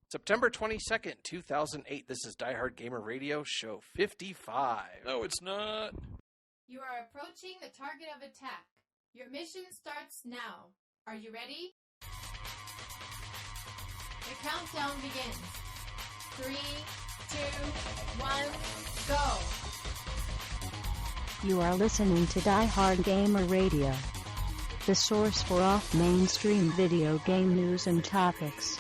September 22nd, 2008. This is Diehard Gamer Radio, show 55. No, it's not. You are approaching the target of attack. Your mission starts now. Are you ready? The countdown begins. 3, 2, 1, go! You are listening to Diehard Gamer Radio, the source for off-mainstream video game news and topics.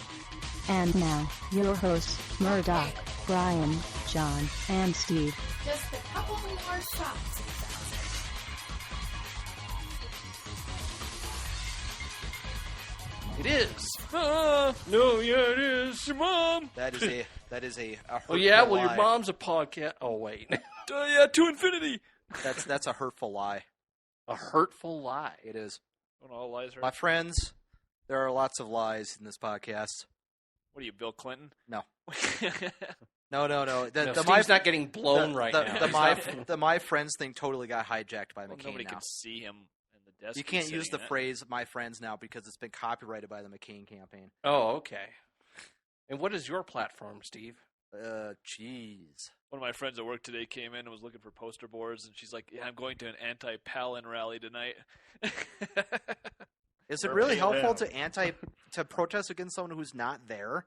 And now, your hosts, Murdock, Brian, John, and Steve. Just a couple more shots. It is. No, yeah, it is. Your mom. That is a hurtful Oh, yeah? Well, lie. your mom's a podcast. Oh, wait. Yeah, to infinity. That's a hurtful lie. A hurtful lie. It is. When all lies are. My friends, there are lots of lies in this podcast. What are you, Bill Clinton? No. No. Steve's not getting blown right now. The my friends thing totally got hijacked by Well, McCain nobody now. can see him in the desk. You can't use the phrase "my friends" now because it's been copyrighted by the McCain campaign. Oh, okay. And what is your platform, Steve? Jeez. One of my friends at work today came in and was looking for poster boards, and she's like, "Yeah, I'm going to an anti-Palin rally tonight." Is it really helpful to protest against someone who's not there?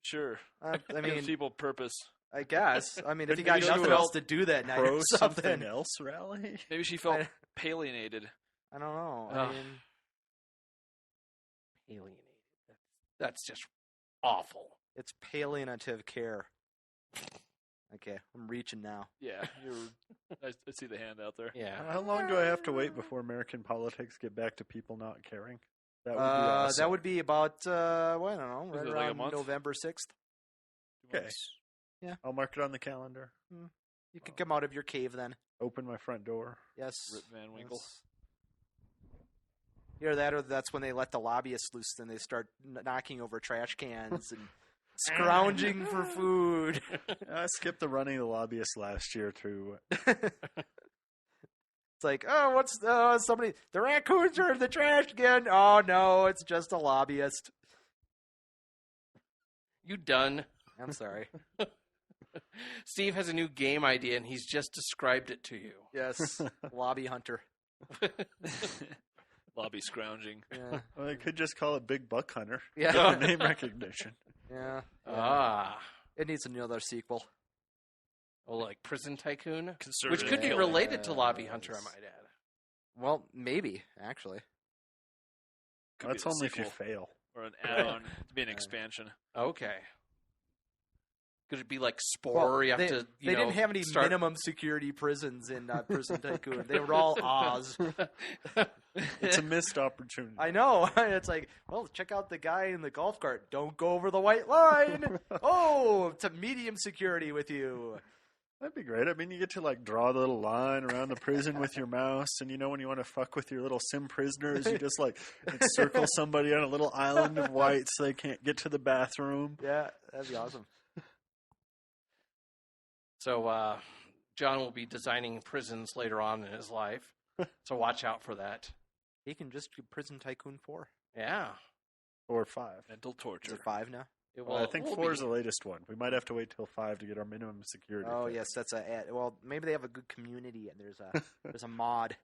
Sure. I Gives mean, people purpose. I guess. I mean, if you Maybe got she nothing will else to do that night Pro or something. something else rally? Maybe she felt palinated. I don't know. Ugh. I mean, Alienated. That's just awful. it's palliative care. Okay, I'm reaching now. Yeah, I see the hand out there. Yeah. How long do I have to wait before American politics get back to people not caring? That would be awesome. That would be about, I don't know, Is right it like a around month? November 6th. Okay. Yeah. I'll mark it on the calendar. You can come out of your cave then. Open my front door. Yes. Rip Van Winkle. Either that or that's when they let the lobbyists loose and they start knocking over trash cans and scrounging for food. I skipped the running of the lobbyists last year to It's like, oh, what's somebody? The raccoons are in the trash again. Oh no, it's just a lobbyist. You done? I'm sorry. Steve has a new game idea, and he's just described it to you. Yes, lobby hunter. Lobby scrounging. Yeah, well, I could just call it Big Buck Hunter. yeah, Name recognition. yeah. Ah. It needs another sequel. Oh, like Prison Tycoon? Conservative Which could be killer. related to Lobby Hunter, I might add. Well, maybe actually. Could be That's the only if you sequel. fail. Or an add-on. To be an expansion. Okay. Could it be like Spore? You have they, to, they didn't have any start... minimum security prisons in Prison Tycoon. They were all Oz. It's a missed opportunity. I know. It's like, well, check out the guy in the golf cart. Don't go over the white line. Oh, it's a medium security with you. That'd be great. I mean, you get to like draw the little line around the prison with your mouse, and when you want to fuck with your little sim prisoners, you just like encircle somebody on a little island of white so they can't get to the bathroom. Yeah, that'd be awesome. So, John will be designing prisons later on in his life. So watch out for that. He can just do Prison Tycoon 4. Yeah. Or 5. Mental Is torture. it 5 now? It Well, I think will 4 be. is the latest one. We might have to wait till 5 to get our minimum security. Oh, fix. yes, that's well, maybe they have a good community and there's a mod.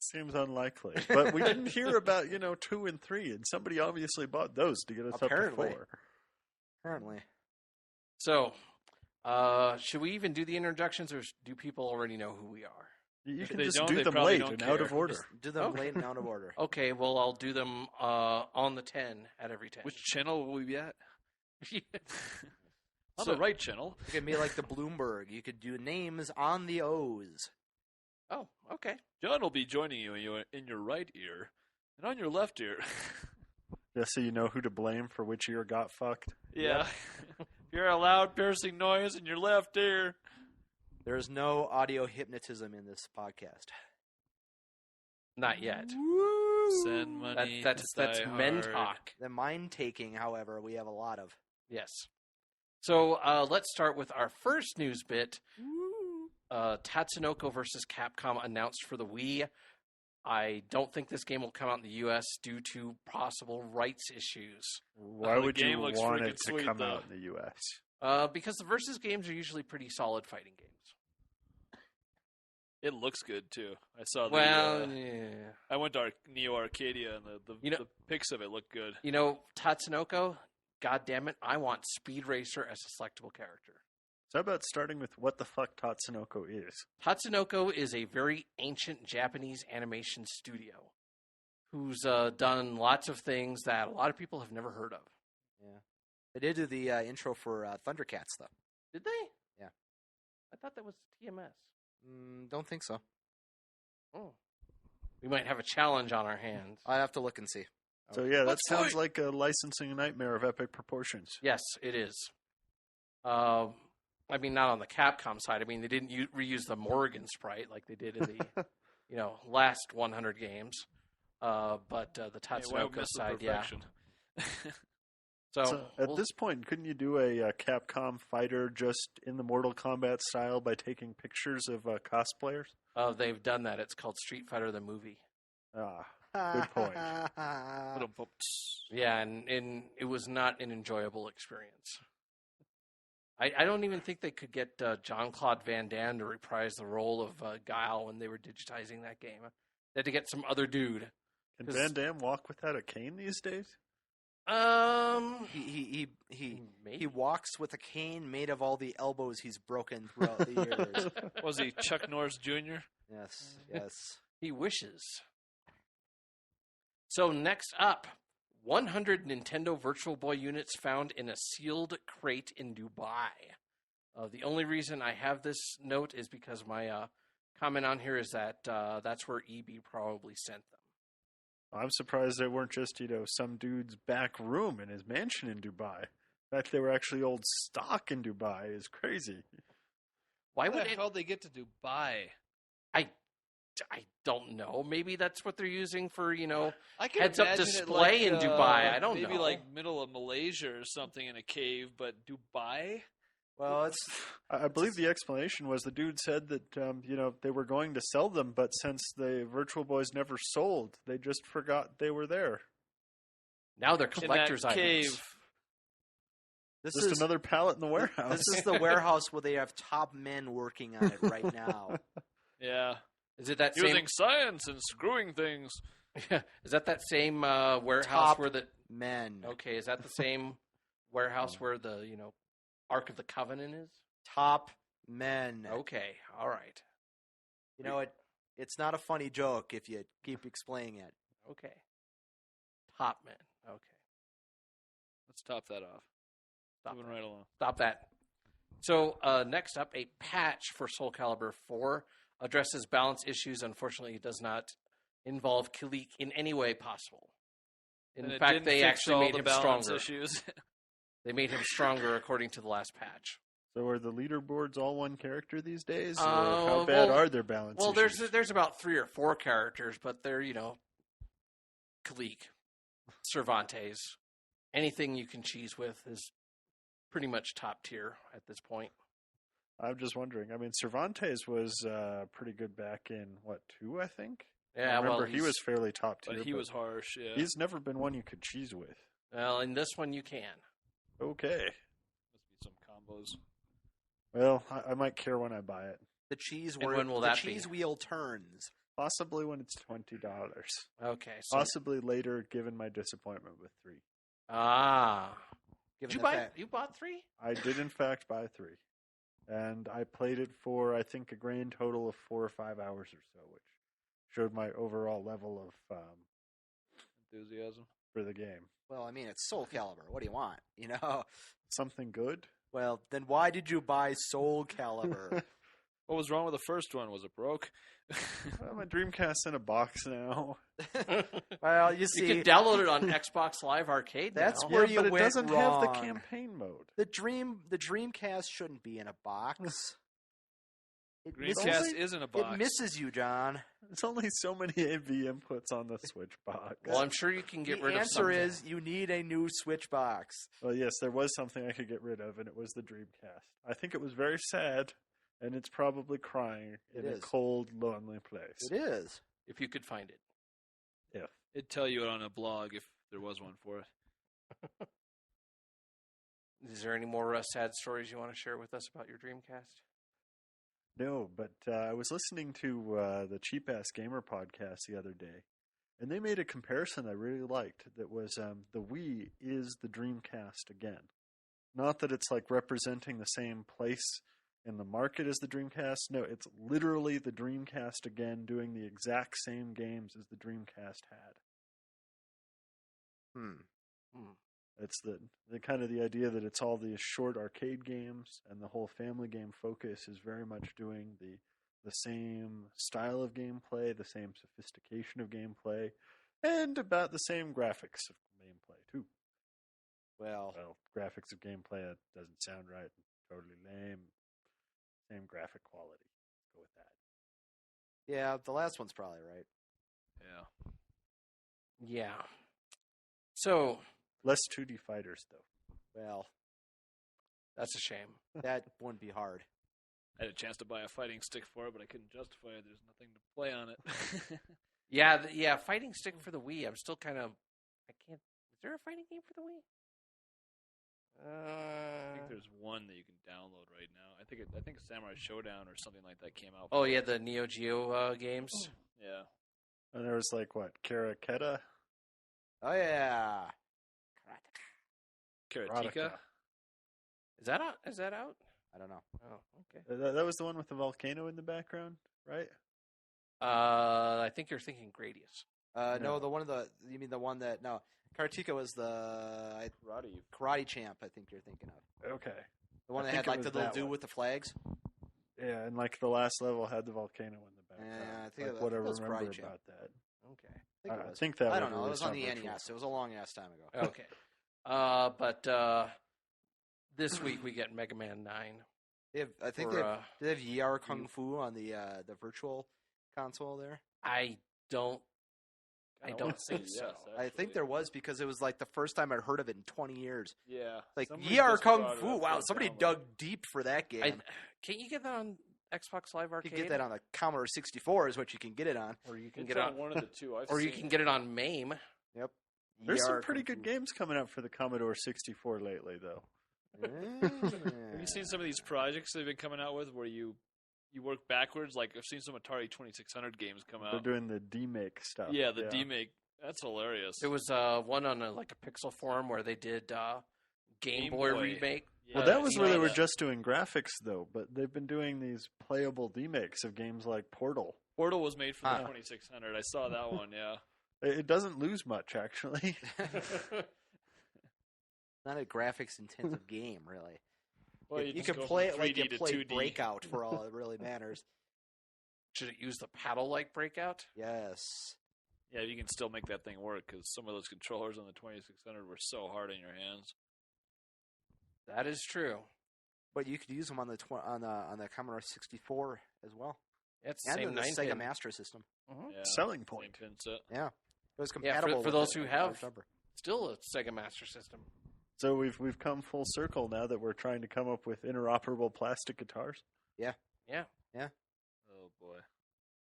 Seems unlikely. But we didn't hear about, 2 and 3, and somebody obviously bought those to get us Apparently. up to 4. Apparently. So, should we even do the introductions, or do people already know who we are? You If can they just don't, do they them probably late don't and out of care. order. Just do them late and out of order. Okay, well, I'll do them on the 10 at every 10. Which channel will we be at? On So- the right channel. It can be like the Bloomberg. You could do names on the O's. Oh, okay. John will be joining you in your right ear and on your left ear. Just so you know who to blame for which ear got fucked. Yeah. You're a loud, piercing noise in your left ear. There is no audio hypnotism in this podcast. Not yet. Send money. That's to men Diehard. talk. The mind taking, however, we have a lot of. Yes. So let's start with our first news bit. Tatsunoko versus Capcom announced for the Wii. I don't think this game will come out in the U.S. due to possible rights issues. Why the would you game looks want freaking it to sweet, come though. out in the U.S.? Because the versus games are usually pretty solid fighting games. It looks good too. I saw the. Well, yeah. I went to Neo Arcadia, and the pics of it look good. You know, Tatsunoko, God damn it, I want Speed Racer as a selectable character. So how about starting with what the fuck Tatsunoko is? Tatsunoko is a very ancient Japanese animation studio who's done lots of things that a lot of people have never heard of. Yeah. They did do the intro for Thundercats, though. Did they? Yeah. I thought that was TMS. Don't think so. Oh. We might have a challenge on our hands. I have to look and see. So yeah, that Let's sounds fight. like a licensing nightmare of epic proportions. Yes, it is. I mean, not on the Capcom side. I mean, they didn't reuse the Morrigan sprite like they did in the, last 100 games. But the Hey, why Tatsunoko miss the side, yeah. perfection? So, At this point, couldn't you do a Capcom fighter just in the Mortal Kombat style by taking pictures of cosplayers? they've done that. It's called Street Fighter the movie. Ah, good point. Yeah, and it was not an enjoyable experience. I don't even think they could get Jean-Claude Van Damme to reprise the role of Guile when they were digitizing that game. They had to get some other dude. Can Van Damme walk without a cane these days? He Maybe. walks with a cane made of all the elbows he's broken throughout the years. Was he Chuck Norris Jr.? Yes. He wishes. So next up, 100 Nintendo Virtual Boy units found in a sealed crate in Dubai. The only reason I have this note is because my comment on here is that that's where EB probably sent them. I'm surprised they weren't just, some dude's back room in his mansion in Dubai. The fact they were actually old stock in Dubai is crazy. Why How would the it? hell they get to Dubai? I don't know. Maybe that's what they're using for, I can Heads-up imagine display it in Dubai. I don't maybe know. like middle of Malaysia or something in a cave, but Dubai? Well, it's I believe the explanation was the dude said that, they were going to sell them, but since the Virtual Boys never sold, they just forgot they were there. Now they're In collector's that items. cave. this Just is another pallet in the warehouse. this is the warehouse where they have top men working on it right now. Yeah. Is it that Using science and screwing things. same? Is that same warehouse Top where the? Men. Okay, is that the same warehouse where the Ark of the Covenant is? Top men. Okay, all right, You know it. It's not a funny joke if you keep explaining it. okay. Top men. Okay, Let's top that off. stop Moving that. right along. Stop that. So next up, a patch for Soul Calibur 4 addresses balance issues. Unfortunately, it does not involve Kilik in any way possible. In And it fact, didn't they fix actually all made the him balance stronger. issues. They made him stronger according to the last patch. So are the leaderboards all one character these days? Or Uh, how bad well- are their balance Well, issues? there's about 3 or 4 characters, but they're Kilik, Cervantes, anything you can cheese with is pretty much top tier at this point. I'm just wondering. I mean, Cervantes was pretty good back in, 2, I think? Yeah, I remember well, he was fairly top tier. But he was harsh, yeah. He's never been one you could cheese with. Well, in this one you can. Okay. Must be some combos. Well, I might care when I buy it. The cheese And when will the that be? cheese wheel turns. Possibly when it's $20. Okay, so Possibly later, given my disappointment with 3. Did Given you the buy? fact- You bought 3? I did, in fact, buy 3. And I played it for, I think, a grand total of 4 or 5 hours or so, which showed my overall level of Enthusiasm. for the game. Well, I mean, it's Soul Calibur. What do you want? Something good? Well, then why did you buy Soul Calibur? What was wrong with the first one? Was it broke? Well, my Dreamcast's in a box now. Well, you You see, can download it on Xbox Live Arcade. That's now. where Yeah, you but it went doesn't have the wrong. campaign mode. the Dreamcast shouldn't be in a box. It Dreamcast is in a box. It misses you, John. There's only so many AV inputs on the Switch box. Well, I'm sure you can get The rid of answer something. is you need a new Switch box. Well, yes, there was something I could get rid of, and it was the Dreamcast. I think it was very sad, and it's probably crying It in a is. cold, lonely place. It is. if you could find it. It'd tell you it on a blog if there was one for it. Is there any more sad stories you want to share with us about your Dreamcast? No, but I was listening to the Cheap Ass Gamer podcast the other day, and they made a comparison I really liked. That was the Wii is the Dreamcast again. Not that it's like representing the same place in the market as the Dreamcast. No, it's literally the Dreamcast again, doing the exact same games as the Dreamcast had. It's the kind of the idea that it's all these short arcade games, and the whole family game focus is very much doing the same style of gameplay, the same sophistication of gameplay, and about the same graphics of gameplay too. Well, graphics of gameplay, that doesn't sound right. Totally lame. Same graphic quality. Let's go with that. yeah, the last one's probably right. Yeah. Yeah. So, Less 2D fighters, though. Well, that's a shame. that wouldn't be hard. I had a chance to buy a fighting stick for it, but I couldn't justify it. There's nothing to play on it. Yeah, fighting stick for the Wii. I'm still kind of... I can't... Is there a fighting game for the Wii? I think there's one that you can download right now. I think Samurai Showdown or something like that came out. Oh, yeah, the Neo Geo games. Yeah. And there was like, what, Karaketa? Oh, yeah. Karateka? Is that out? I don't know. Oh, okay. That was the one with the volcano in the background, right? I think you're thinking Gradius. No, you mean the one that, no, Karateka was the karate champ, I think you're thinking of. Okay. The one I that think had it like the was little that dude one. with the flags. Yeah, and like the last level had the volcano in the background. Yeah, I think like that what I was remember Karate Champ. about that. Okay. I think that I don't know. It released was on the virtual. NES. It was a long ass time ago. Okay. But this week we get Mega Man 9. I think For, they have Yar Kung Fu on the virtual console there. I don't wanna say think so. yes, I think actually. there was because it was like the first time I'd heard of it in 20 years. Yeah. Like Somebody Yar just Kung brought it Fu. up Wow, for a somebody download. dug deep for that game. Can't you get that on Xbox Live You Arcade? can get that on the Commodore 64 is what you can get it on. or you can It's get it on on one of the two. I've or you seen can it. get it on MAME. Yep. There's Yar some pretty Kung good Fu. games coming up for the Commodore 64 lately, though. Have you seen some of these projects they've been coming out with where you work backwards? Like I've seen some Atari 2600 games come They're out. doing the D-Make stuff. Yeah, the D-Make. That's hilarious. There was one on like a Pixel forum where they did Game Game Boy Boy. remake. Well, Yeah, that was you where know they were that. just doing graphics, though. But they've been doing these playable D-Makes of games like Portal. Portal was made for Huh. the 2600. I saw that one. Yeah. It doesn't lose much, actually. Not a graphics intensive game, really. Well, you just can go from play it like 3D you to play 2D. Breakout for all it really matters. Should it use the paddle like Breakout? Yes. Yeah, you can still make that thing work because some of those controllers on the 2600 were so hard in your hands. That is true. But you could use them on the on the Commodore 64 as well, It's and same in the 9 Sega pin. Master System. Yeah, Selling same point. pin set. Yeah, it was Yeah, compatible. for with those it, who I have- remember. Still a Sega Master System. So we've come full circle now that we're trying to come up with interoperable plastic guitars. Yeah. Oh boy.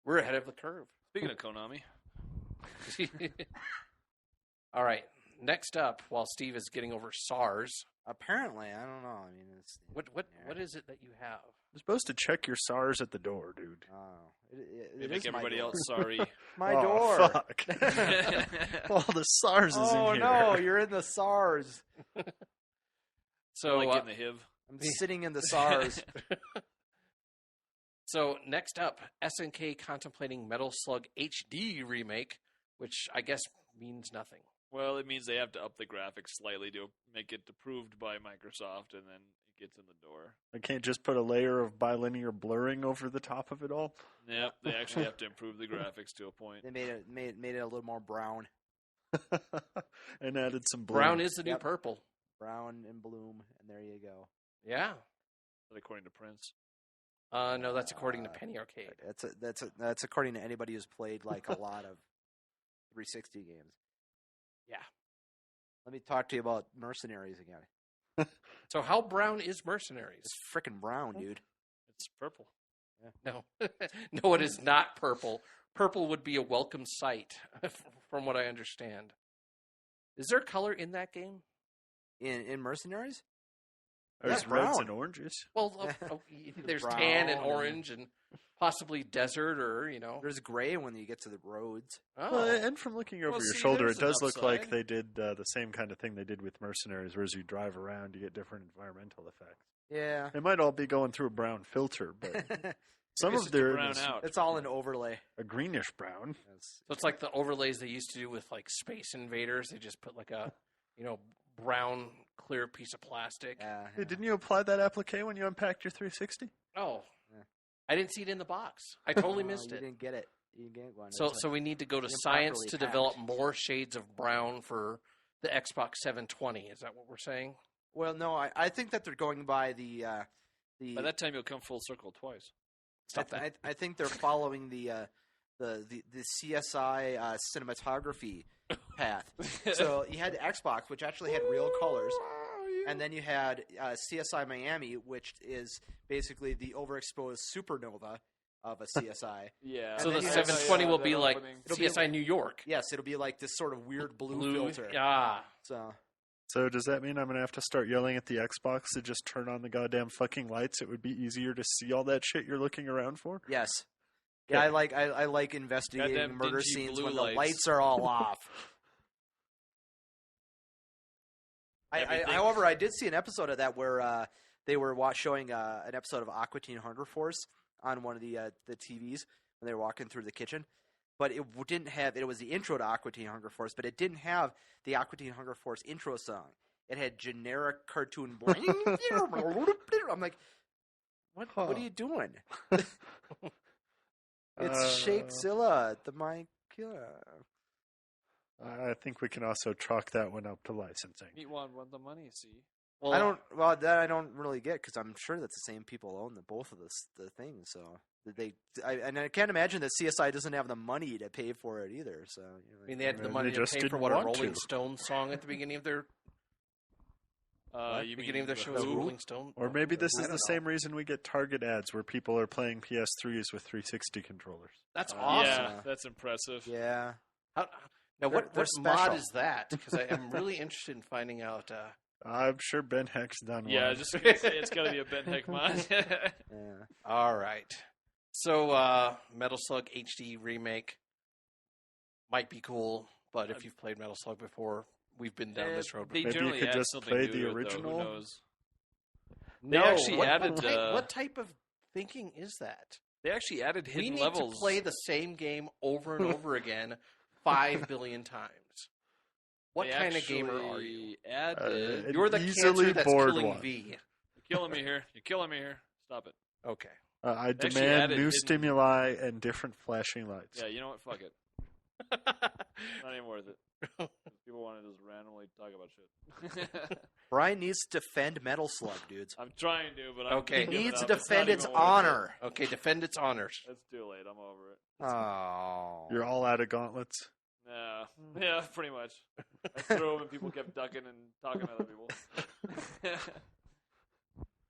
We're ahead of the curve. Speaking of Konami, All right. Next up, while Steve is getting over SARS, Apparently, I don't know. I mean, it's what is it that you have? You're supposed to check your SARS at the door, dude. Oh, they it make is my everybody door. else sorry. My Oh, door. Fuck. All the SARS is Oh in here. no, you're in the SARS. So, like in the HIV. I'm sitting in the SARS. so next up, SNK contemplating Metal Slug HD remake, which I guess means nothing. Well, it means they have to up the graphics slightly to make it approved by Microsoft, and then it gets in the door. I can't just put a layer of bilinear blurring over the top of it all. Yep, they actually have to improve the graphics to a point. They made it a little more brown, And added some blue. Brown is the new Yep. purple. brown and bloom, and there you go. Yeah. But according to Prince. No, that's according to Penny Arcade. That's according to anybody who's played like a lot of 360 games. Yeah. Let me talk to you about Mercenaries again. So how brown is Mercenaries? It's frickin' brown, dude. It's purple. No, no, it is not purple. Purple would be a welcome sight, from what I understand. Is there color in that game? In Mercenaries? There's Yeah, reds brown. and oranges. Well, there's tan and Brown orange and possibly desert, or There's gray when you get to the roads. Oh, Well, and from looking over Well, your see, shoulder, there's it does an look like upside. they did the same kind of thing they did with Mercenaries, where as you drive around, you get different environmental effects. Yeah. They might all be going through a brown filter, but some It's of just to their brown is out. It's all an overlay. a greenish brown. It's- so it's like the overlays they used to do with like Space Invaders. They just put like a brown clear piece of plastic. yeah, Hey, didn't you apply that applique when you unpacked your 360? Oh, Yeah. I didn't see it in the box. I totally Oh, missed you it. didn't get it. You didn't get one. So, It's so we need to go to improperly science to packed. develop more shades of brown for the Xbox 720. Is that what we're saying? well, no, I think that they're going by the By that time, you'll come full circle twice. Stop that. I think they're following the CSI cinematography path. So you had Xbox, which actually had real colors, and then you had CSI Miami, which is basically the overexposed supernova of a CSI. Yeah. So And the then you have 720 will that be like opening. It'll be CSI New York. Yes, it'll be like this sort of weird blue filter. Ah, So So does that mean I'm going to have to start yelling at the Xbox to just turn on the goddamn fucking lights? It would be easier to see all that shit you're looking around for? yes, yeah, I like investigating Goddamn murder dingy scenes blue when lights. the lights are all off. Everything. However, I did see an episode of that where they were showing an episode of Aqua Teen Hunger Force on one of the TVs when they were walking through the kitchen. But it didn't have. It was the intro to Aqua Teen Hunger Force, but it didn't have the Aqua Teen Hunger Force intro song. It had generic cartoon. I'm like, what? What are you doing? It's Shakezilla, the Mind Killer. I think we can also chalk that one up to licensing. Meet one with the money, see? well, I don't. Well, that I don't really get because I'm sure that the same people own both of the things. So and I can't imagine that CSI doesn't have the money to pay for it either. So I mean, they had the Maybe money they to just pay for didn't what a want Rolling to. Stones song at the beginning of their You beginning of their mean show was Who? Rolling Stone. Or maybe this I is don't the know. same reason we get Target ads where people are playing PS3s with 360 controllers. That's awesome. Yeah, that's impressive. yeah. Now, They're what mod special. is that? Because I'm really interested in finding out. I'm sure Ben Heck's done Yeah, one. just gonna say it's got to be a Ben Heck mod. Yeah. All right. So, Metal Slug HD remake might be cool, but if you've played Metal Slug before, we've been down this road They before. Maybe you generally could add just something play new the to it, though. original? Who knows? No, actually what, added, what type of thinking is that? They actually added hidden We need levels. to play the same game over and over again 5 billion times. What They kind of gamer are you? actually Added... An You're the easily cancer that's bored killing one. V. You're killing me here. You're killing me here. Stop it. Okay. I actually demand added new hidden- stimuli and different flashing lights. Yeah, you know what? Fuck it. Not even worth it. People want to just randomly talk about shit. Brian needs to defend Metal Slug, dudes. I'm trying to, but I'm Okay. He giving needs to up. It's not defend its even worth it. honor. Okay, defend its honors. It's too late. I'm over it. Oh. You're all out of gauntlets. Yeah, yeah, pretty much. I threw them and people kept ducking and talking to other people. I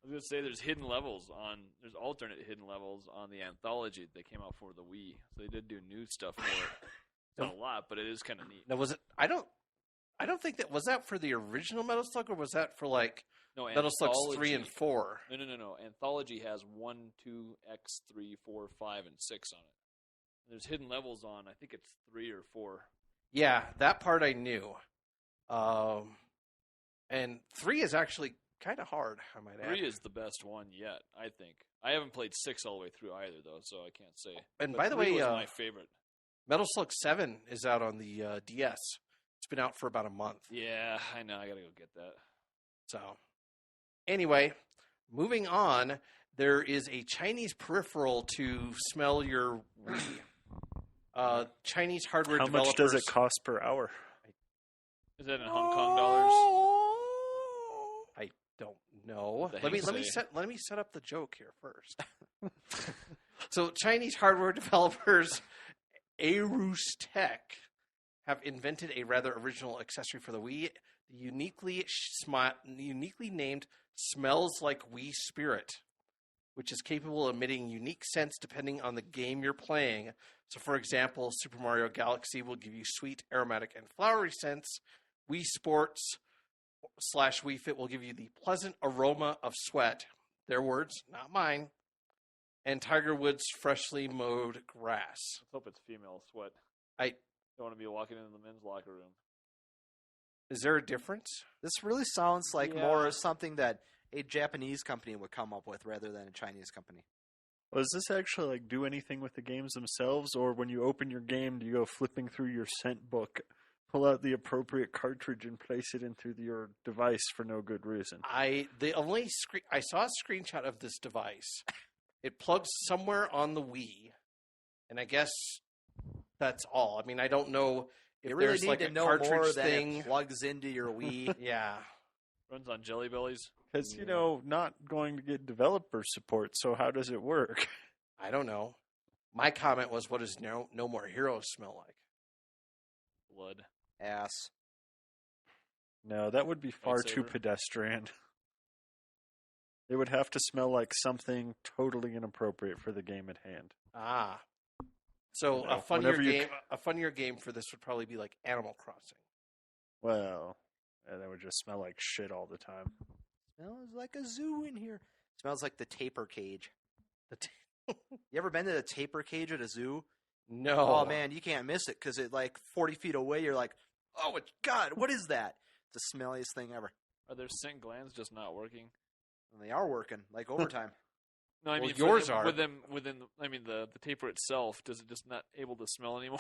was gonna say there's there's alternate hidden levels on the anthology that came out for the Wii. So they did do new stuff for it. Not a lot, but it is kind of neat. Now, was it? I don't think that was that for the original Metal Slug, or was that for like No, Metal Slugs 3 and Anthology- 4? No. Anthology has 1, 2, X, 3, 4, 5, and 6 on it. There's hidden levels on, I think it's 3 or 4. Yeah, that part I knew. And 3 is actually kind of hard, I might add. 3 is the best one yet, I think. I haven't played 6 all the way through either, though, so I can't say. And But by the 3 way, was my favorite. Metal Slug 7 is out on the DS. It's been out for about a month. Yeah, I know. I gotta go get that. So, anyway, moving on, there is a Chinese peripheral to smell your Wii. Chinese hardware How developers. much does it cost per hour? Is that in Hong Kong dollars? I don't know. The Let me say. set up the joke here first. So, Chinese hardware developers Aorus Tech have invented a rather original accessory for the Wii, uniquely named "Smells Like Wii Spirit." which is capable of emitting unique scents depending on the game you're playing. So, for example, Super Mario Galaxy will give you sweet, aromatic, and flowery scents. Wii Sports / Wii Fit will give you the pleasant aroma of sweat. Their words, not mine. And Tiger Woods' freshly mowed grass. Let's hope it's female sweat. I don't want to be walking into the men's locker room. Is there a difference? This really sounds like Yeah. more something that a Japanese company would come up with rather than a Chinese company. Well, does this actually like do anything with the games themselves, or when you open your game, do you go flipping through your scent book, pull out the appropriate cartridge, and place it into your device for no good reason? I saw a screenshot of this device. It plugs somewhere on the Wii, and I guess that's all. I mean, I don't know if You really there's need like to a know cartridge more than thing. it plugs into your Wii. Yeah. Runs on Jelly Bellies. Because, not going to get developer support, so how does it work? I don't know. My comment was, what does No More Heroes smell like? Blood. Ass. No, that would be far too Lightsaber. pedestrian. It would have to smell like something totally inappropriate for the game at hand. Ah. So You know, a whenever you funnier game for this would probably be like Animal Crossing. Well, that would just smell like shit all the time. Smells like a zoo in here. Smells like the taper cage. You ever been to the taper cage at a zoo? No. Oh man, you can't miss it because it like 40 feet away. You're like, oh God, what is that? It's the smelliest thing ever. Are their scent glands just not working? And they are working like overtime. No, I Well, mean yours are. within. The taper itself. Does it just not able to smell anymore?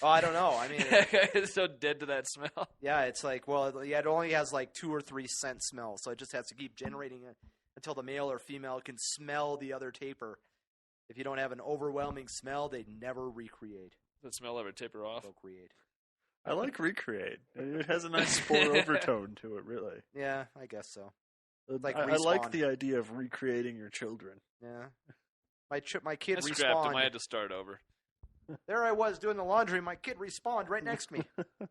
Oh, I don't know. I mean, It's so dead to that smell. yeah, it's like it only has like 2 or 3 scent smells, so it just has to keep generating it until the male or female can smell the other taper. If you don't have an overwhelming smell, they never recreate. Does the smell ever taper off? Procreate. I like Recreate. It has a nice spore overtone to it, really. Yeah, I guess so. Like I like Respawn. the idea of recreating your children. Yeah, my kid I scrapped him. I respawned. had to start over. There I was doing the laundry. My kid respawned right next to me. As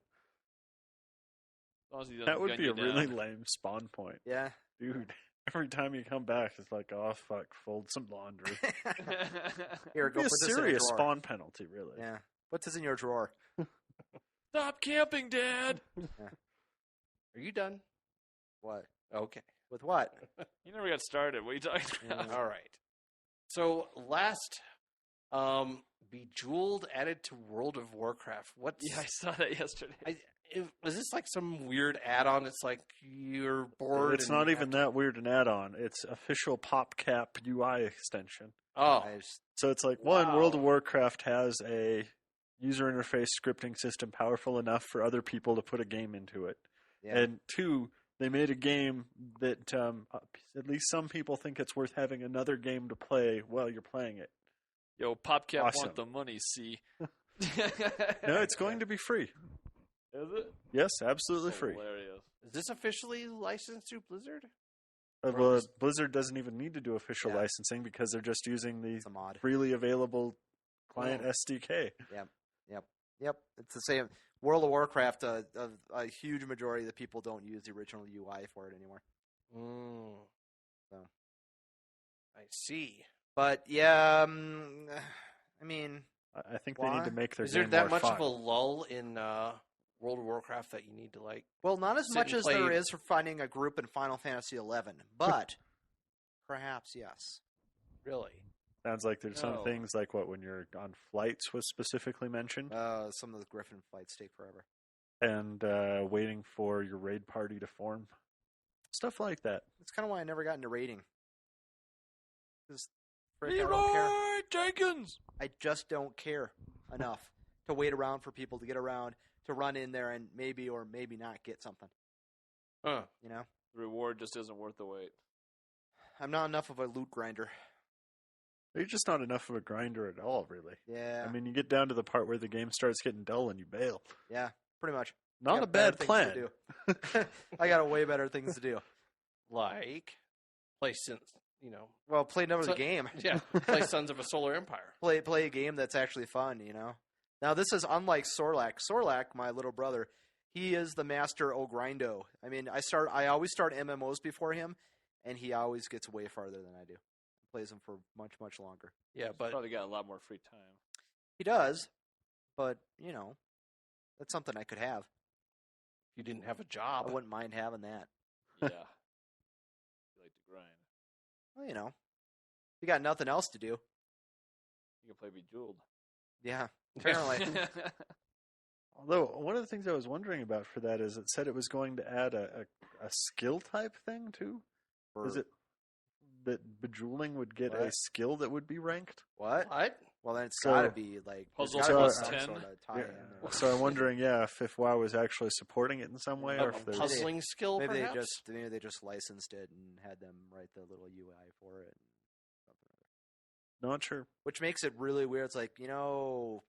long as he doesn't That would gun be you a really down. lame spawn point. Yeah. Dude, every time you come back, it's like, oh, fuck, fold some laundry. Here, It'd go be a put this in a serious drawer. spawn penalty, really. Yeah. Put this in your drawer. Stop camping, Dad. Are you done? What? Okay. With what? You never got started. What are you talking about? All right. So last, Bejeweled added to World of Warcraft. What's Yeah, I saw that yesterday. was this like some weird add-on? It's like you're bored. It's and not you even have to- that weird an add-on. It's official PopCap UI extension. Oh, I just, So it's like, one, World of Warcraft has a user interface scripting system powerful enough for other people to put a game into it. yeah. And two, they made a game that at least some people think it's worth having another game to play while you're playing it. Yo, PopCap Awesome. want the money, see? No, it's going to be free. Is it? Yes, absolutely free. Hilarious. is this officially licensed to Blizzard? Well, Blizzard doesn't even need to do official Yeah. licensing because they're just using the It's a mod. freely available client Oh. SDK. Yep. It's the same. World of Warcraft, a huge majority of the people don't use the original UI for it anymore. Mm. So. I see. But yeah, I mean, I think they need to Why? make their Is there game that more much fun. of a lull in World of Warcraft that you need to like? well, not as Sit much and as there play- is for finding a group in Final Fantasy XI, but perhaps yes. Really? Sounds like there's some No. things like when you're on flights was specifically mentioned, Some of the Griffin flights take forever. and waiting for your raid party to form. Stuff like that. That's kind of why I never got into raiding. Because I don't care. Leroy Jenkins! I just don't care enough to wait around for people to get around to run in there and maybe or maybe not get something. Huh. You know, The reward just isn't worth the wait. I'm not enough of a loot grinder. You're just not enough of a grinder at all, really. Yeah, I mean, you get down to the part where the game starts getting dull and you bail. yeah, pretty much. Not Got a better bad things plan. to do. I got way better things to do. Like play Well, play another So- game. yeah, play Sons of a Solar Empire. Play a game that's actually fun. You know. Now this is unlike Sorlak. Sorlak, my little brother, he is the master O'Grindo. I mean, I always start MMOs before him, and he always gets way farther than I do. plays them for much, much longer. Yeah, but Probably got a lot more free time. He does, but, that's something I could have. if you didn't have a I job. wouldn't mind having that. Yeah. You like to grind. Well, you got nothing else to do. You can play Bejeweled. Yeah, apparently. Although, one of the things I was wondering about for that is it said it was going to add a skill type thing, too. Is it that Bejeweling would get a What? skill that would be ranked? What? What? Well, then it's So- got to be, like... there's Puzzle gotta be plus some 10? sort of tie-in Yeah. there. So I'm wondering, if WoW was actually supporting it in some way, A or if there's... puzzling skill, Maybe perhaps? maybe they just licensed it and had them write the little UI for it. Not sure. Which makes it really weird. It's like, Bejeweled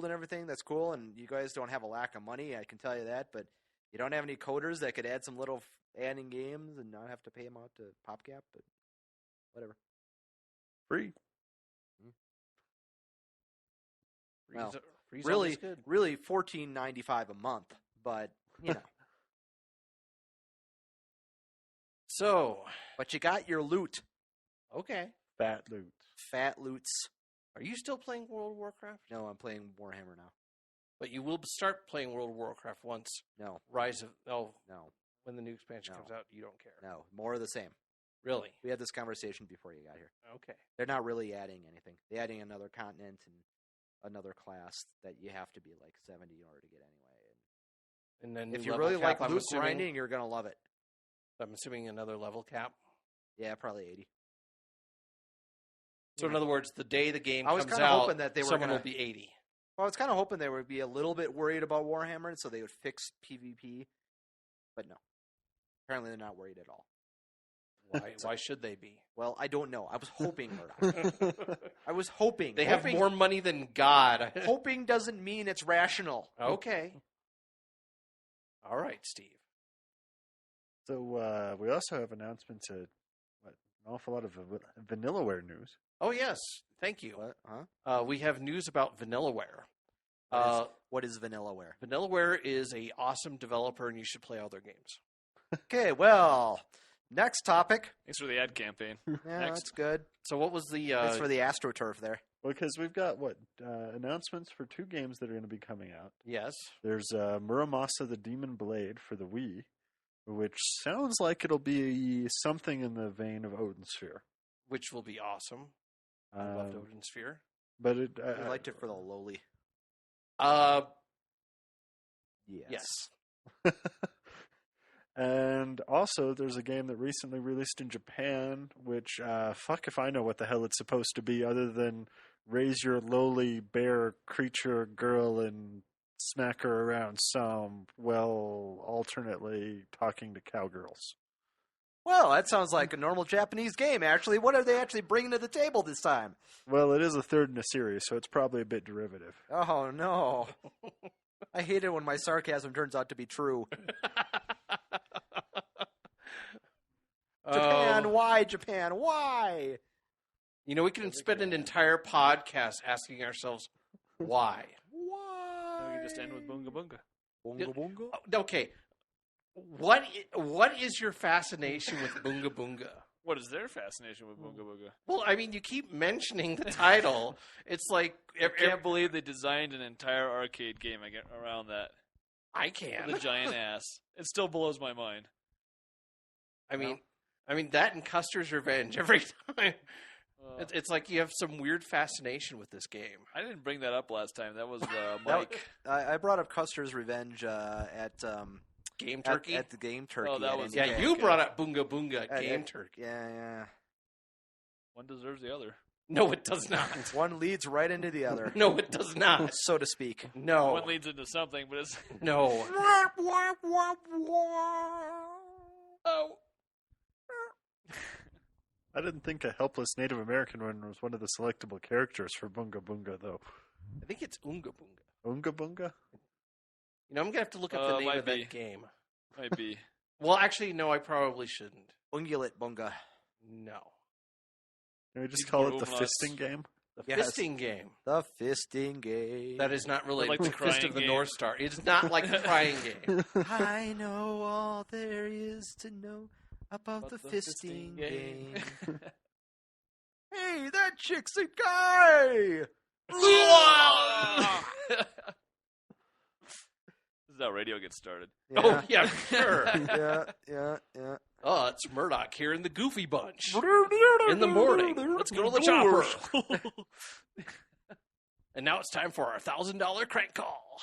and everything, that's cool, and you guys don't have a lack of money, I can tell you that, but you don't have any coders that could add some little adding games and not have to pay them out to PopCap, but whatever. Free. Well, Free's really, always good. really $14.95 a month, but, So, but you got your loot. okay. Fat loot. Fat loots. Are you still playing World of Warcraft? No, I'm playing Warhammer now. But you will start playing World of Warcraft once No, Rise of... Oh, no, when the new expansion No. comes out, you don't care. no. More of the same. Really? We had this conversation before you got here. Okay. They're not really adding anything. They're adding another continent and another class that you have to be like 70 in order to get anyway. And then If new you level really cap, like I'm loot assuming, grinding, you're going to love it. I'm assuming another level cap. Yeah, probably 80. So in other words, the day the game I was comes kinda out, hoping that they were someone gonna- will be 80. Well, I was kind of hoping they would be a little bit worried about Warhammer, so they would fix PvP. But no. Apparently they're not worried at all. Why should they be? Well, I don't know. I was hoping, Murdock. I was hoping. They have Hoping- more money than God. Hoping doesn't mean it's rational. Okay. All right, Steve. So we also have announcements of an awful lot of Vanillaware news. Oh, yes. Thank you. What? Huh? We have news about Vanillaware. What is Vanillaware? Vanillaware is a awesome developer, and you should play all their games. Okay, well, next topic. Thanks for the ad campaign. Yeah, Next. that's good. So what was the... Thanks for the AstroTurf there. Because we've got, announcements for 2 games that are going to be coming out. Yes. There's Muramasa the Demon Blade for the Wii, which sounds like it'll be something in the vein of Odin Sphere. Which will be awesome. I loved Odin Sphere. But it, I liked it for the lowly. Yes. And also, there's a game that recently released in Japan, which, fuck if I know what the hell it's supposed to be, other than raise your lowly bear creature girl and smack her around some, alternately talking to cowgirls. Well, that sounds like a normal Japanese game, actually. What are they actually bringing to the table this time? Well, it is a third in a series, so it's probably a bit derivative. Oh, no. I hate it when my sarcasm turns out to be true. Japan, why, Japan? Why? You know, we can spend an entire podcast asking ourselves, why? Why? We can just end with Boonga Boonga. Bunga bunga? Okay. What is your fascination with Boonga Boonga? What is their fascination with Boonga Boonga? Well, I mean, you keep mentioning the title. It's like... I can't believe they designed an entire arcade game around that. I can. The giant ass. It still blows my mind. I mean that and Custer's Revenge every time. It's like you have some weird fascination with this game. I didn't bring that up last time. That was Mike. I brought up Custer's Revenge at Game Turkey? at the Game Turkey. Oh, that at was- Indie Yeah, Game. you brought up Boonga Boonga At- Game at- Turkey. Yeah. One deserves the other. No, it does not. One leads right into the other, No, it does not. so to speak. No. One leads into something, but it's No. Oh. I didn't think a helpless Native American one was one of the selectable characters for Boonga Boonga, though. I think it's Oonga Boonga. Oonga Boonga? You know, I'm going to have to look up the name might of be. that game. might be. Well, actually, no, I probably shouldn't. Ungulate bunga. No. Can we just These call were it the umlauts. fisting game? The Yes. fisting game. The fisting game. That is not really Like the the Fist crying of the game. North Star. It's not like the crying game. I know all there is to know about the fisting game. game. Hey, that chick's a guy! This is how radio gets started. Yeah. Oh, yeah, sure. yeah. Oh, it's Murdock here in the Goofy Bunch. In the morning. Let's go to the chopper. And now it's time for our $1,000 crank call.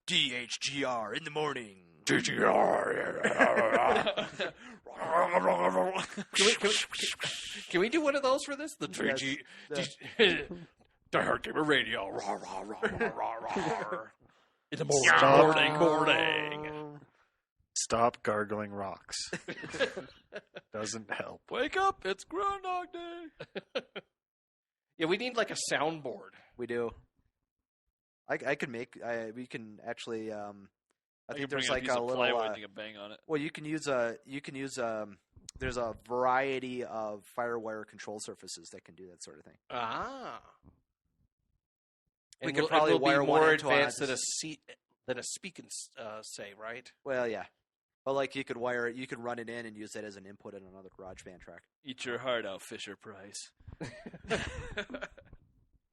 DHGR in the morning. Can we do one of those for this? The 3G. Diehard Gamer Radio. Rah, rah, rah, rah, rah, rah. In the morning. Morning. Stop gargling rocks. Doesn't help. Wake up! It's Groundhog Day. Yeah, we need like a soundboard. We do. I could make. We can actually. I think there's like a little. Plywood, you can bang on it. Well, you can use a. There's a variety of FireWire control surfaces that can do that sort of thing. Ah. We And could probably it will wire be one more into advanced on- than a speak and say, right? Well, yeah, but like you could wire it. You could run it in and use it as an input in another GarageBand track. Eat your heart out, Fisher Price.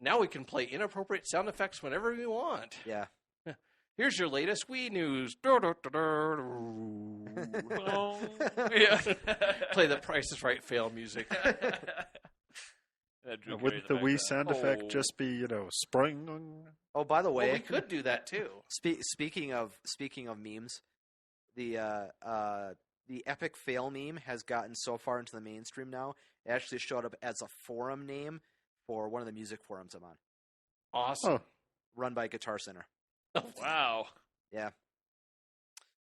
Now we can play inappropriate sound effects whenever we want. Yeah. Here's your latest Wii news. Yeah. Play the Price is Right fail music. Wouldn't the Wii sound effect just be, spring? Oh, by the way, Well, we could do that too. Speaking of memes, the epic fail meme has gotten so far into the mainstream now. It actually showed up as a forum name for one of the music forums I'm on, Awesome. run by Guitar Center. Wow. Yeah.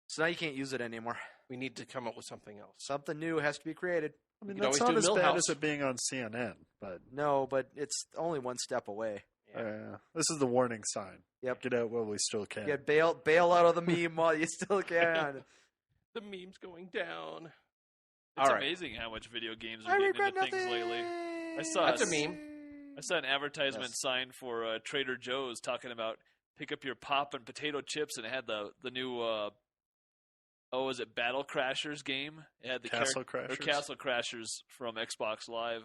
So now you can't use it anymore. We need to come up with something else. Something new has to be created. I mean, You can that's always not do as bad Millhouse. as it being on CNN, but No, but it's only one step away. this is the warning sign. Yep. Get out while we still can. Get bail out of the meme while you still can. The meme's going down. It's All right. amazing how much video games I are getting regret into things nothing. lately. I saw That's a meme. I saw an advertisement Yes. sign for Trader Joe's talking about pick up your pop and potato chips, and it had the new was it Battle Crashers game? It had the Castle or Crashers? Castle Crashers from Xbox Live.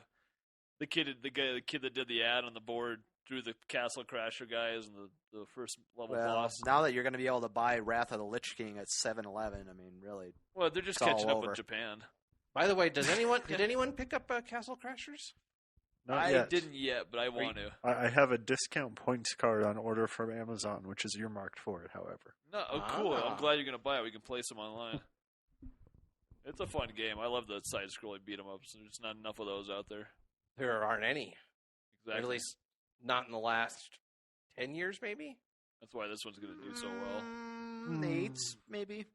The kid that did the ad on the board drew the Castle Crasher guys and the first level Well, boss. now that you're going to be able to buy Wrath of the Lich King at 7-Eleven, I mean, really. Well, they're just It's all catching up over. with Japan. By the way, did anyone pick up Castle Crashers? Not I yet. didn't yet, but I want to. I have a discount points card on order from Amazon, which is earmarked for it, however. No, cool. Ah. I'm glad you're going to buy it. We can play some online. It's a fun game. I love the side-scrolling beat-em-ups. There's not enough of those out there. There aren't any. Exactly. At least not in the last 10 years, maybe? That's why this one's going to do so well. Eight, maybe.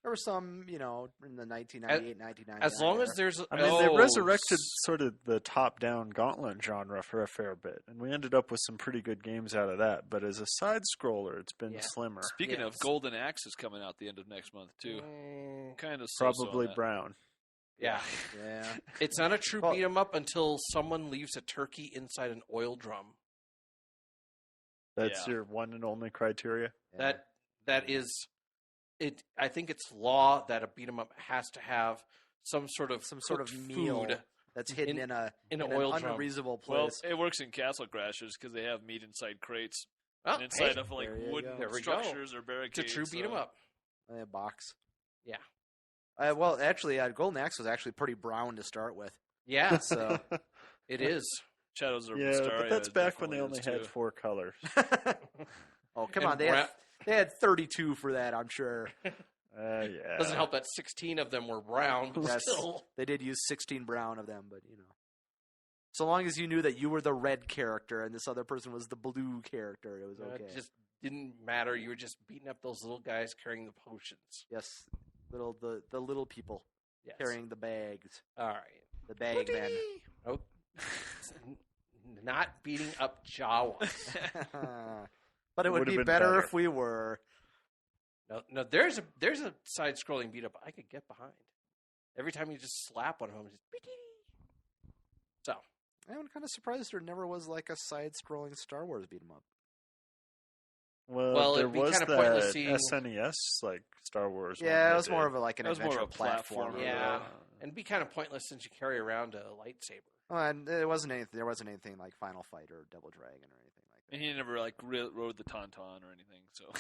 There were some, in the 1998, 1999. As long as there's... I mean, they resurrected sort of the top-down gauntlet genre for a fair bit, and we ended up with some pretty good games out of that. But as a side-scroller, it's been Yeah. slimmer. Speaking of, Yes. Golden Axe is coming out the end of next month, too. Kind of Probably brown. Yeah. Yeah. It's not a true Well- beat 'em up until someone leaves a turkey inside an oil drum. That's Yeah. your one and only criteria. That is it. I think it's law that a beat 'em up has to have some sort of cooked meal food that's hidden in an an oil drum. unreasonable Well, place. it works in Castle Crashers because they have meat inside crates Oh, and inside hey, of like there you wooden go. There we go. structures or it's barricades. a true beat 'em so- up. A box. Yeah. Well, actually, Golden Axe was actually pretty brown to start with. Yeah, So, it is. Shadows of Yeah, Mysteria but that's back when they definitely only is, had too. 4 colors. oh come And on, they had 32 for that, I'm sure. Yeah. Doesn't help that 16 of them were brown, but Yes. still. They did use 16 brown of them, but so long as you knew that you were the red character and this other person was the blue character, it was okay. It just didn't matter. You were just beating up those little guys carrying the potions. Yes, the little people Yes. carrying the bags, All right. the bag men. Oh. Not beating up Jawas. But it would Would've be been better better. if we were. No. There's a side-scrolling beat up I could get behind. Every time you just slap one of them, it's just so. I'm kind of surprised there never was like a side-scrolling Star Wars beat 'em up. Well, there it'd be was kinda that pointless seeing- SNES like Star Wars. one Yeah, they it was more did. of like an That was more adventure of a platform. platformer. Yeah, and it'd be kind of pointless since you carry around a lightsaber. And it wasn't anything. There wasn't anything like Final Fight or Double Dragon or anything like that. And he never like rode the Tauntaun or anything. So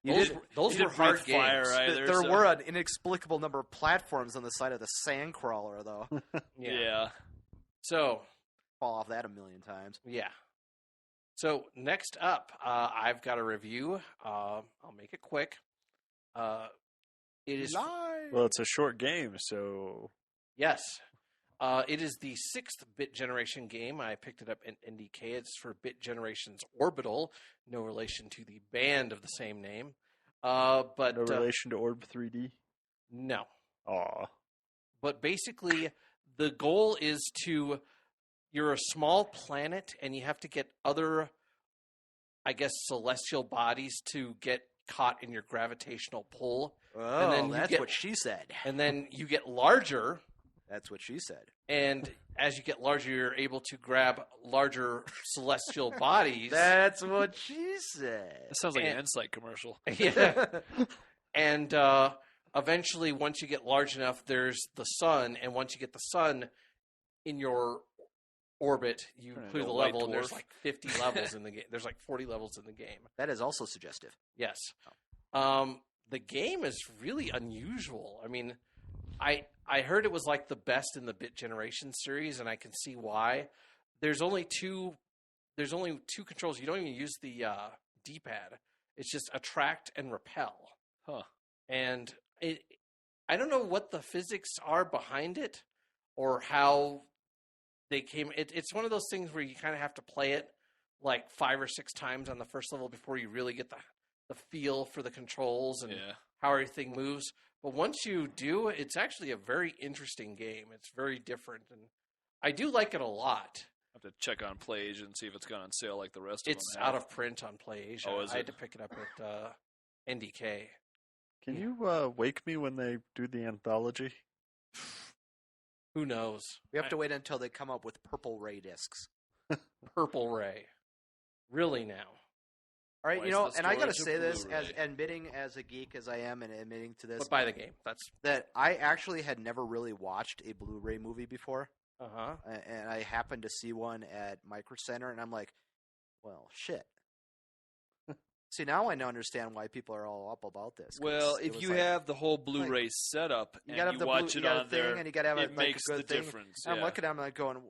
Those he were didn't hard breathe fire games. either. There so- were an inexplicable number of platforms on the side of the Sandcrawler, though. Yeah. So Fall off that a million times. yeah. So next up, I've got a review. I'll make it quick. It is Well, it's a short game, so yes. It is the 6th Bit Generation game. I picked it up in NDK. It's for Bit Generations Orbital. No relation to the band of the same name. But no relation to Orb 3D. no. Aw. But basically, the goal is to, you're a small planet and you have to get other, I guess, celestial bodies to get caught in your gravitational pull. Oh, then you that's get- what she said. And then you get larger, That's what she said. and as you get larger, you're able to grab larger celestial bodies. That's what she said. That sounds like And- an Insight commercial. Yeah. And eventually, once you get large enough, there's the sun, and once you get the sun in your orbit, you Turn clear into the a white level, and there's dwarf. like 50 levels in the game. There's like 40 levels in the game. That is also suggestive. Yes. The game is really unusual. I mean, I heard it was like the best in the Bit Generation series, and I can see why. There's only two controls. You don't even use the D-pad. It's just attract and repel. Huh. And I don't know what the physics are behind it or how they came. It's one of those things where you kind of have to play it like 5 or 6 times on the first level before you really get the feel for the controls and Yeah. how everything moves. But once you do, it's actually a very interesting game. It's very different, and I do like it a lot. Have to check on Plage and see if it's gone on sale like the rest It's of them. out of print on PlayAsia. Oh, is I had it? to pick it up at NDK. Can you wake me when they do the anthology? Who knows? We have to wait until they come up with purple ray discs. Purple Ray. Really now? All right, Why you is know, the and I got to storage say a this as Blu-ray? admitting as a geek as I am and admitting to this But buy the game. That's that I actually had never really watched a Blu-ray movie before, uh-huh. and I happened to see one at Micro Center, and I'm like, well, shit. See, now I understand why people are all up about this. 'cause Well, it if was you like, have the whole Blu-ray setup you and gotta have you the watch you it got a on thing, there, and you gotta have it like makes a the good thing. difference. And I'm yeah. looking at them like going,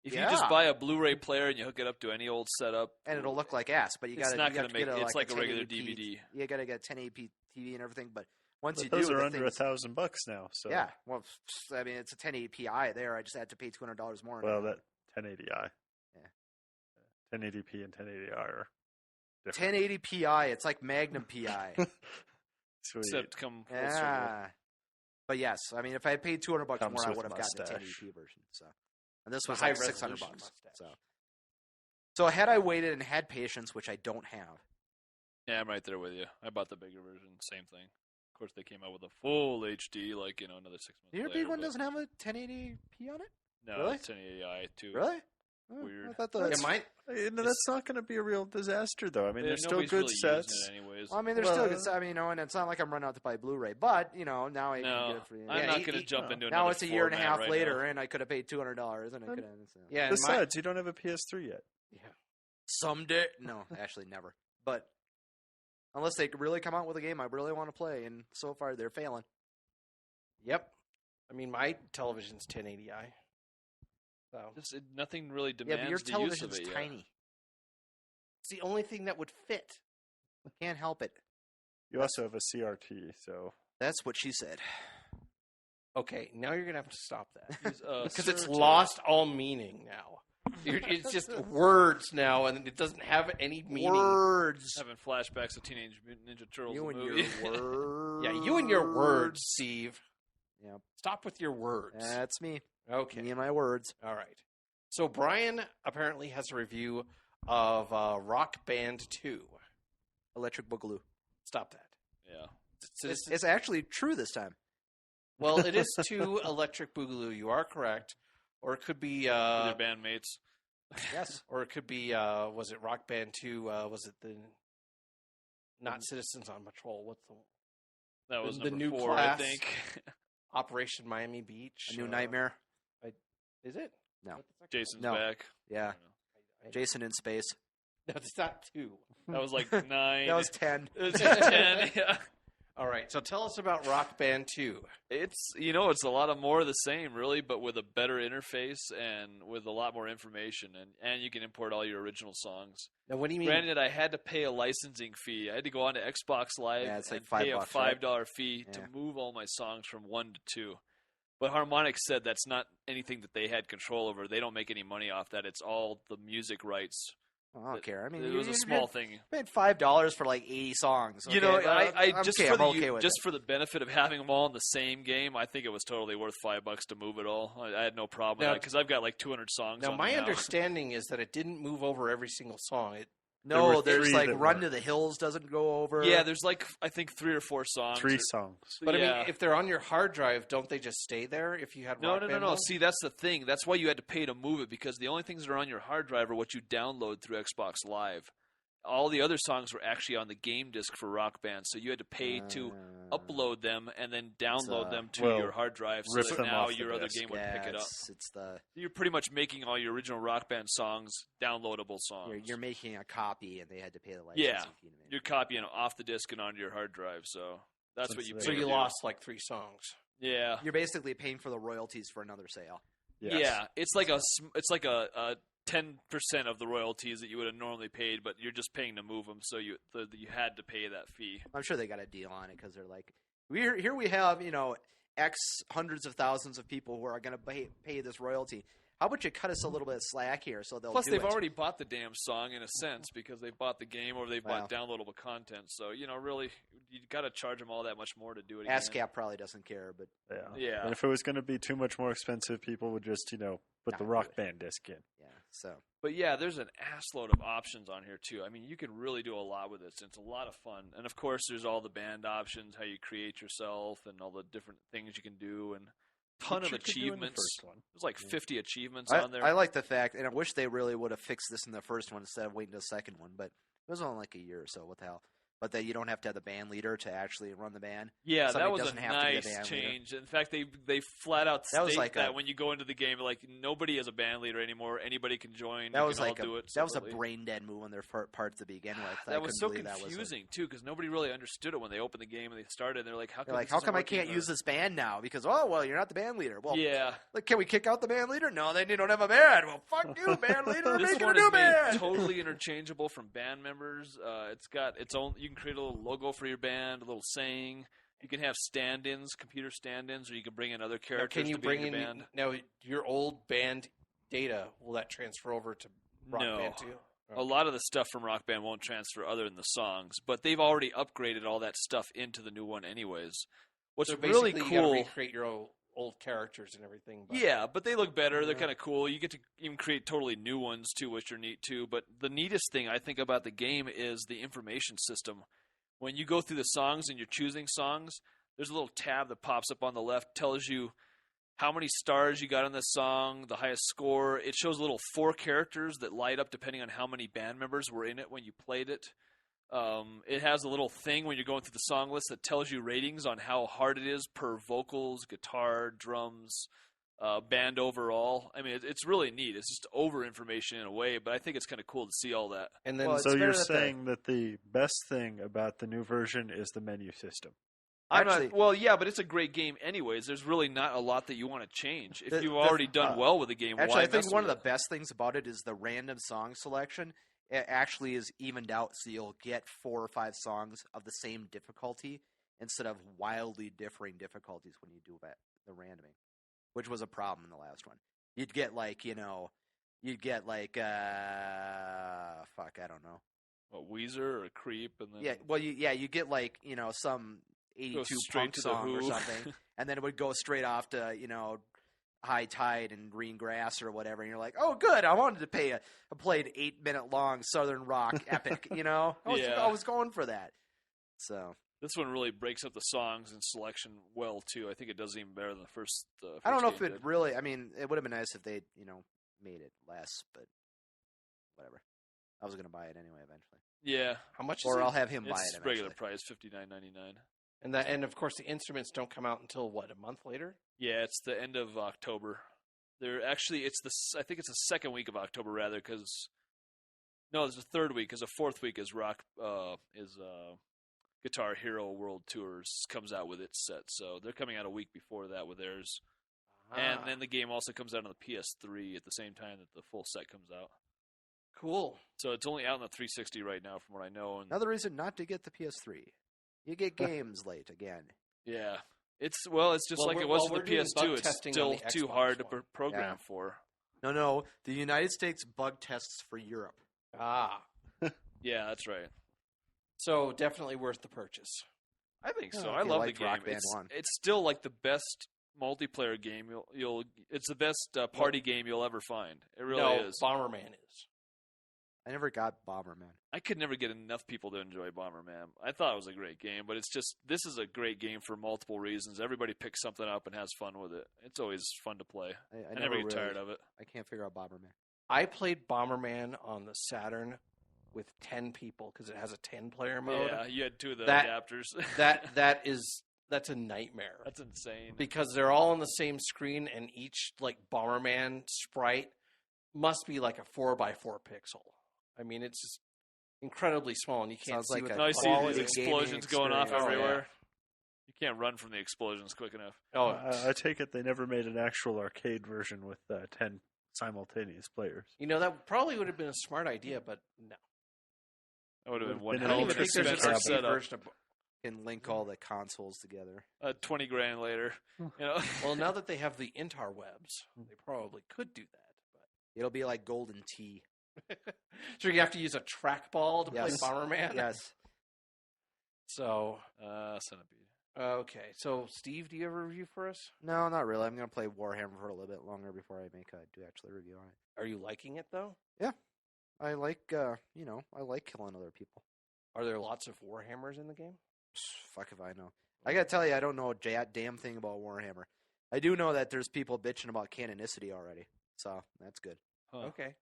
If Yeah. you just buy a Blu-ray player and you hook it up to any old setup, and it'll look like ass, but you It's got not to gonna get make- a, it's like a regular 1080p DVD. You got to get 1080p TV and everything, but once But you those do, are the under thing's- $1,000 now. So Yeah, well, I mean, it's a 1080p there. I just had to pay $200 more. Well, that 1080i. Yeah. 1080p and 1080i are different. 1080pi. It's like Magnum PI. Sweet. except come closer. Yeah. But yes, I mean, if I had paid $200 Comes more, I with would have gotten the mustache. 1080p version. So, and this The was like high-resolution $600. mustache. So had I waited and had patience, which I don't have, Yeah, I'm right there with you. I bought the bigger version, same thing. Of course, they came out with a full HD, like another 6 months. your later, big one but doesn't have a 1080p on it. No, really? it's 1080i too. Really? Oh, Weird. I thought Yeah, that's. mine. That's not going to be a real disaster, though. I mean, there's still Nobody's good really sets. using it anyways. Well, I mean, there's Well, still good. I mean, and it's not like I'm running out to buy Blu-ray, but now I can No, get it for you. I'm Yeah, not you- going to you- jump no. into another Now it's a year and a format half right later, now. and I could have paid $200, and I could have. Yeah, and Besides, you don't have a PS3 yet. Someday, no, actually never. But unless they really come out with a game I really want to play, and so far they're failing. Yep. I mean, my television's 1080i. So Nothing really Yeah, demands but your the use television's of it yet. tiny. it's the only thing that would fit. Can't help it. You also have a CRT, so That's what she said. Okay, now you're gonna have to stop that Use a because it's Surtur. lost all meaning now. It's just words now, and it doesn't have any meaning. Words. Having flashbacks of Teenage Mutant Ninja Turtles. You the and movie. your words. Yeah, you and your words, Steve. Yep. Stop with your words. That's me. Okay. Me and my words. All right. So Brian apparently has a review of Rock Band 2. Electric Boogaloo. Stop that. Yeah. It's actually true this time. Well, it is 2 Electric Boogaloo. You are correct. Or it could be With their bandmates. Yes. Or it could be, was it Rock Band 2? Was it the not Citizens on Patrol? What's That was the number new 4, class? I think. Operation Miami Beach? A New Nightmare. Is it? No. What's the second Jason's No. back. Yeah. I don't know. Jason in Space. No, it's not 2. That was like 9. That was 10. It was 10. Yeah. All right, so tell us about Rock Band 2. It's it's a lot of more of the same, really, but with a better interface and with a lot more information, and you can import all your original songs. Now, what do you mean? Granted, I had to pay a licensing fee. I had to go on to Xbox Live Yeah, it's like and pay a $5, right? $5 fee to Yeah. move all my songs from 1 to 2. But Harmonix said that's not anything that they had control over. They don't make any money off that. It's all the music rights. I don't care. I mean, It was a small thing. Paid $5 for like 80 songs. You know, okay? I I'm just okay, for I'm okay with just it. for the benefit of having them all in the same game, I think it was totally worth $5 to move it all. I had no problem Now- with that because I've got like 200 songs. Now, on my it now. understanding is that it didn't move over every single song. No, were there's three like that Run were- to the Hills doesn't go over. Yeah, there's like I think 3 or 4 songs. 3 songs. But I Yeah. mean, if they're on your hard drive, don't they just stay there if you had No. Rock Band mode? See, that's the thing. That's why you had to pay to move it because the only things that are on your hard drive are what you download through Xbox Live. All the other songs were actually on the game disc for Rock Band, so you had to pay to upload them and then download them to well, your hard drive so rip that them now off the your other disc. game would Yeah, pick it up. it's the You're pretty much making all your original Rock Band songs downloadable songs. you're making a copy, and they had to pay the licensing Yeah, fee to make it. you're copying off the disc and onto your hard drive, so that's what you pay So you to do. lost like 3 songs. Yeah. You're basically paying for the royalties for another sale. Yes. Yeah, it's like a 10% of the royalties that you would have normally paid, but you're just paying to move them, so you had to pay that fee. I'm sure they got a deal on it because they're like, here we have X hundreds of thousands of people who are going to pay this royalty. How about you cut us a little bit of slack here so they'll Plus, do they've it? already bought the damn song in a sense because they bought the game or they've bought downloadable content. So really, you got to charge them all that much more to do it again. ASCAP probably doesn't care, but Yeah. And if it was going to be too much more expensive, people would just, put Not the do Rock it. Band disc in. yeah. So But yeah, there's an assload of options on here too. I mean, you can really do a lot with this. It's a lot of fun, and of course, there's all the band options, how you create yourself, and all the different things you can do, and ton Which of you could do in the achievements. first one. There's like 50 achievements on there. I like the fact, and I wish they really would have fixed this in the first one instead of waiting to the second one. But it was only like a year or so. What the hell? But that you don't have to have the band leader to actually run the band. Yeah, Somebody that was a doesn't have to be a nice band leader. change. In fact, they flat out That was state like that a- when you go into the game, like nobody is a band leader anymore. Anybody can join. That you was can like all do it that was a separately. brain dead move on their part to begin with. I That was so couldn't believe confusing too, because nobody really understood it when they opened the game and they started. They're like, "How They're come? like, this how isn't come I working?" can't Or- use this band now? Because well, you're not the band leader. Well, Yeah, like, can we kick out the band leader? No, then you don't have a band. Well, fuck you, band leader. this Make a one new is made band. totally interchangeable from band members. It's got its own. You can create a little logo for your band, a little saying. You can have stand-ins, computer stand-ins, or you can bring in other Now, characters can you to be bring in in your band. now your old band data? Will that transfer over to Rock No. Band 2? A lot of the stuff from Rock Band won't transfer other than the songs, but they've already upgraded all that stuff into the new one anyways. What's So really basically, you cool... gotta recreate your old characters and everything. But Yeah, but they look better. They're Yeah. kind of cool. You get to even create totally new ones too, which are neat too. But the neatest thing I think about the game is the information system. When you go through the songs and you're choosing songs, there's a little tab that pops up on the left, tells you how many stars you got on this song, the highest score. It shows little 4 characters that light up depending on how many band members were in it when you played it. It has a little thing when you're going through the song list that tells you ratings on how hard it is per vocals, guitar, drums, band overall. I mean, it's really neat. It's just over information in a way, but I think it's kind of cool to see all that. and then Well, it's So better you're that the- saying that the best thing about the new version is the menu system. Actually- Well, yeah, but it's a great game anyways. There's really not a lot that you want to change. If you've already done well with the game, Actually, why I think mess one of with the best things about it is the random song selection. It actually is evened out, so you'll get 4 or 5 songs of the same difficulty instead of wildly differing difficulties when you do the randoming, which was a problem in the last one. You'd get like, fuck, I don't know. What, Weezer or Creep, and then Yeah, well, you get like, some 82 straight punk to the song or Who. something, and then it would go straight off to, High Tide and Green Grass or whatever, and you're like, oh, good, I wanted to play an 8-minute long Southern rock epic, Yeah. I was going for that. So this one really breaks up the songs and selection well too. I think it does even better than the first. I don't know game if it did. really. I mean, it would have been nice if they, made it less, but whatever. I was going to buy it anyway eventually. Yeah, How much is Or it? I'll have him buy it it's eventually. regular price, $59.99. And of course the instruments don't come out until what, a month later? Yeah, it's the end of October. They're actually I think it's the second week of October rather, because no, it's the third week, because the fourth week is Guitar Hero World Tours comes out with its set, so they're coming out a week before that with theirs. And then the game also comes out on the PS3 at the same time that the full set comes out. Cool. So it's only out on the 360 right now, from what I know. And Another reason not to get the PS3. You get games late again. yeah, it's just Well, like we're- it was well, with we're the doing bug PS2. It's testing still on the too Xbox hard to One. program Yeah. for. No, the United States bug tests for Europe. Ah. Yeah, that's right. So definitely worth the purchase. I think so. Yeah, I if you love the liked game. Rock Band 1. It's still like the best multiplayer game it's the best party game you'll ever find. It really no, is. Bomberman is. I never got Bomberman. I could never get enough people to enjoy Bomberman. I thought it was a great game, but this is a great game for multiple reasons. Everybody picks something up and has fun with it. It's always fun to play. I I never get really- tired of it. I can't figure out Bomberman. I played Bomberman on the Saturn with 10 people because it has a 10-player mode. Yeah, you had two of the That- adapters. That's a nightmare. That's insane. Because they're all on the same screen and each like Bomberman sprite must be like a 4x4 pixel. I mean, it's just incredibly small and you can't Sounds see like what a Now you the see quality these of explosions going off experience. Oh, yeah. everywhere. You can't run from the explosions quick enough. Oh, I take it they never made an actual arcade version with 10 simultaneous players. you know, that probably would have been a smart idea, but no. That would have been Been one an I hell don't of even an think there's an expensive arcade setup. version of. Can link all the consoles together. $20,000 later, you know. Well, now that they have the interwebs, they probably could do that. It'll be like Golden Tee. But so you have to use a trackball to Yes. play Bomberman. Yes. So Centipede. okay. So Steve, do you have a review for us? No, not really. I'm going to play Warhammer for a little bit longer before I do actually review on it. Are you liking it though? I like, I like killing other people. Are there lots of Warhammers in the game? Fuck if I know. I gotta tell you, I don't know a damn thing about Warhammer. I do know that there's people bitching about canonicity already, so that's good. Huh. Okay.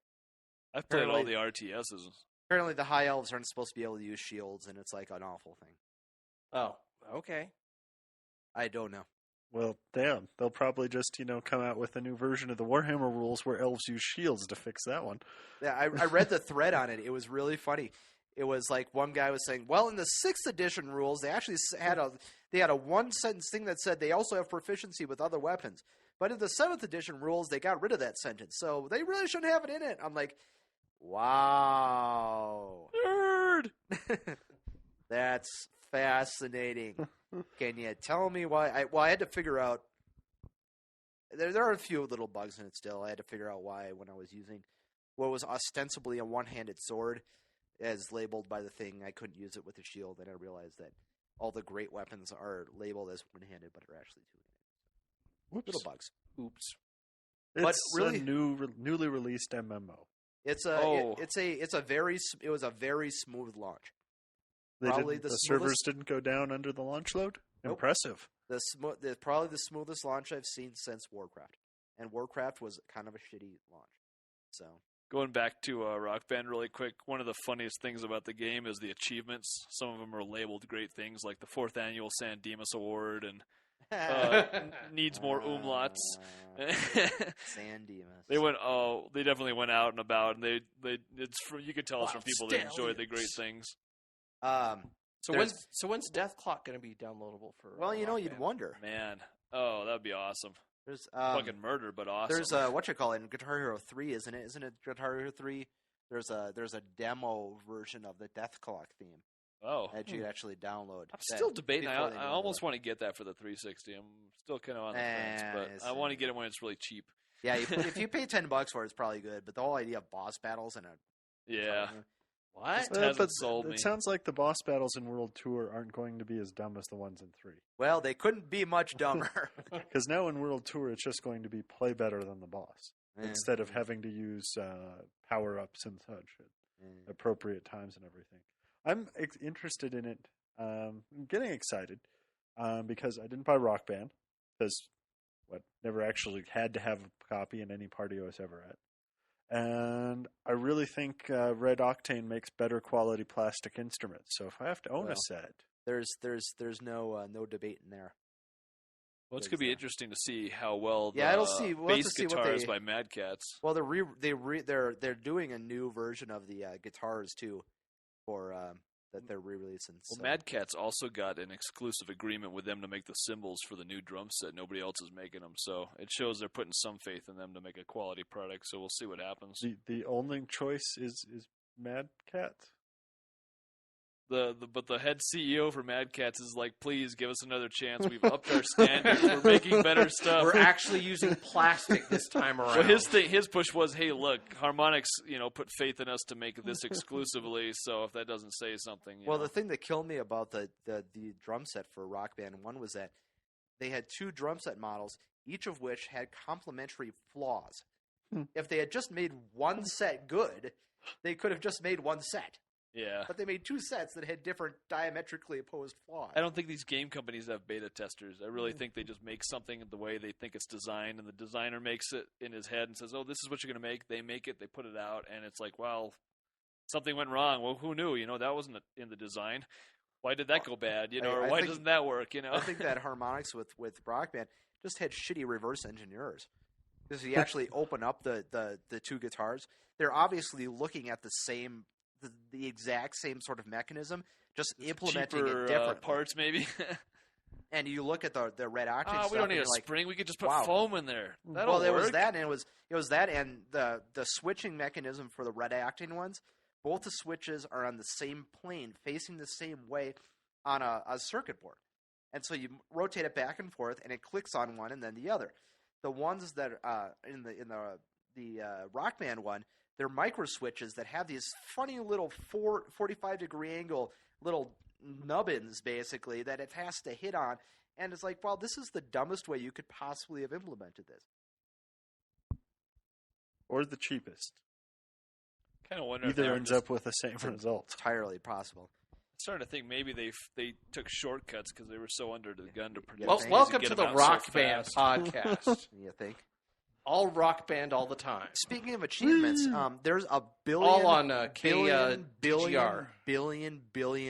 I've played all Apparently- the RTSs. Apparently, the High Elves aren't supposed to be able to use shields, and it's like an awful thing. Oh, okay. I don't know. Well, damn, they'll probably just, come out with a new version of the Warhammer rules where elves use shields to fix that one. Yeah, I read the thread on it. It was really funny. It was like one guy was saying, well, in the 6th edition rules, they actually had a one-sentence thing that said they also have proficiency with other weapons. But in the 7th edition rules, they got rid of that sentence. So they really shouldn't have it in it. I'm like, wow. Nerd! That's fascinating. Can you tell me why? I had to figure out. There are a few little bugs in it still. I had to figure out why when I was using what was ostensibly a one-handed sword, as labeled by the thing, I couldn't use it with a shield, and I realized that all the great weapons are labeled as one-handed, but are actually two-handed. Whoops. Little bugs. Oops. But It's really- a newly released MMO. It was a very smooth launch. Probably The the servers smoothest- didn't go down under the launch load? Nope. Impressive. Probably the smoothest launch I've seen since Warcraft, and Warcraft was kind of a shitty launch. So Going back to Rock Band really quick, one of the funniest things about the game is the achievements. Some of them are labeled great things, like the 4th Annual San Dimas Award and needs more umlauts. San Dimas. They definitely went out and about, and you could tell it's from Wow, people that enjoy the stallions. great things. So when's Death Clock going to be downloadable for? Well, Rock you'd Band? wonder. Man, that'd be awesome. There's Fucking murder, but awesome. there's what you call it in Guitar Hero 3, isn't it? Isn't it Guitar Hero 3? There's a demo version of the Death Clock theme that you could actually download. I'm still debating. before they I move almost on. want to get that for the 360. I'm still kind of on the fence, it's, but I want to get it when it's really cheap. Yeah, if you pay $10 for it, it's probably good. But the whole idea of boss battles and Yeah. What? Just hasn't but sold me. it sounds like the boss battles in World Tour aren't going to be as dumb as the ones in 3. well, they couldn't be much dumber. Because now in World Tour, it's just going to be play better than the boss. Yeah. Instead of having to use power-ups and such at appropriate times and everything. I'm interested in it. I'm getting excited because I didn't buy Rock Band because never actually had to have a copy in any party I was ever at. And I really think Red Octane makes better quality plastic instruments. So if I have to own a set, There's no debate in there. Well, it's going to be interesting to see how well the We'll have bass to see what guitars they- by Mad Cats. Well, they're doing a new version of the guitars too, for that they're re-releasing. Well, So. Mad Cat's also got an exclusive agreement with them to make the cymbals for the new drum set. Nobody else is making them, so it shows they're putting some faith in them to make a quality product. So we'll see what happens. the only choice is Mad Cat. But the head CEO for Mad Cats is like, please give us another chance. We've upped our standards. We're making better stuff. We're actually using plastic this time around. Well, his push was, hey, look, Harmonix, put faith in us to make this exclusively. So if that doesn't say something, Well, the thing that killed me about the drum set for Rock Band 1 was that they had 2 drum set models, each of which had complementary flaws. If they had just made one set good, they could have just made one set. Yeah. But they made 2 sets that had different diametrically opposed flaws. I don't think these game companies have beta testers. I really think they just make something the way they think it's designed, and the designer makes it in his head and says, oh, this is what you're going to make. They make it, they put it out, and it's like, well, something went wrong. Well, who knew? That wasn't in the design. Why did that go bad? Or why doesn't that work? I think that Harmonix with Rock Band just had shitty reverse engineers. Because you actually open up the 2 guitars, they're obviously looking at the exact same sort of mechanism, just implementing cheaper, it differently. Parts maybe. And you look at the Red Octane stuff. We don't need a like, spring. We could just put wow. foam in there. That'll well, there work. was that, and it was that, and the switching mechanism for the Red Octane ones. Both the switches are on the same plane, facing the same way on a circuit board, and so you rotate it back and forth, and it clicks on one and then the other. The ones that in the Rock Band one, they're micro switches that have these funny little 45-degree angle little nubbins, basically, that it has to hit on. And it's like, well, this is the dumbest way you could possibly have implemented this. Or the cheapest. Kind of wonder Either if ends up with the same result. Entirely possible. I'm starting to think maybe they took shortcuts because they were so under the gun to produce. Well, things welcome get to them the out so Rock Band fast. podcast. You think? All Rock Band all the time. Speaking of achievements, there's a billion, All on billion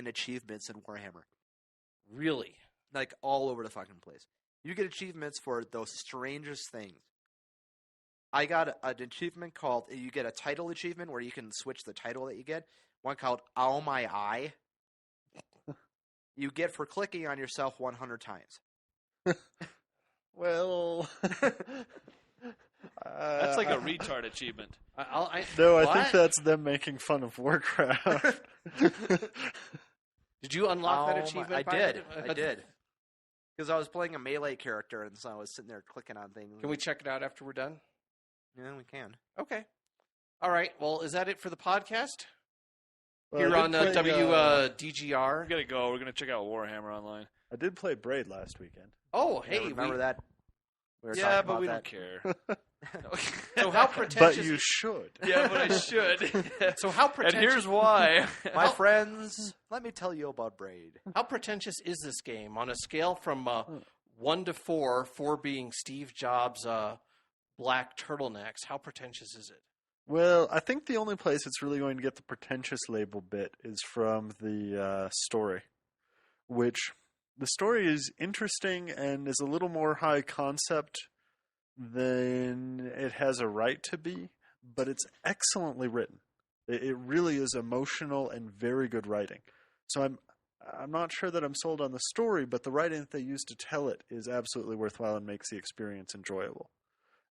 achievements in Warhammer. Really? Like all over the fucking place. You get achievements for those strangest things. I got an achievement called, you get a title achievement where you can switch the title that you get. One called Ow My Eye. You get for clicking on yourself 100 times. Well, That's like a retard achievement. I what? think that's them making fun of Warcraft. Did you unlock that achievement? I Pilot? did. Because I was playing a melee character, and so I was sitting there clicking on things. Can we check it out after we're done? Yeah, we can. Okay. All right. Well, is that it for the podcast? Well, Here I on did play, WDGR. We gotta go. We're gonna check out Warhammer Online. I did play Braid last weekend. Oh, Yeah, hey. remember that? We were Yeah, talking but about we that. don't care. So how But pretentious? you should. Yeah, but I should. So how And pretentious? here's why. My friends, let me tell you about Braid. How pretentious is this game on a scale from 1 to 4, 4 being Steve Jobs' black turtlenecks? How pretentious is it? Well, I think the only place it's really going to get the pretentious label bit is from the story, which the story is interesting and is a little more high concept than it has a right to be, but it's excellently written. It really is emotional and very good writing. So I'm not sure that I'm sold on the story, but the writing that they use to tell it is absolutely worthwhile and makes the experience enjoyable.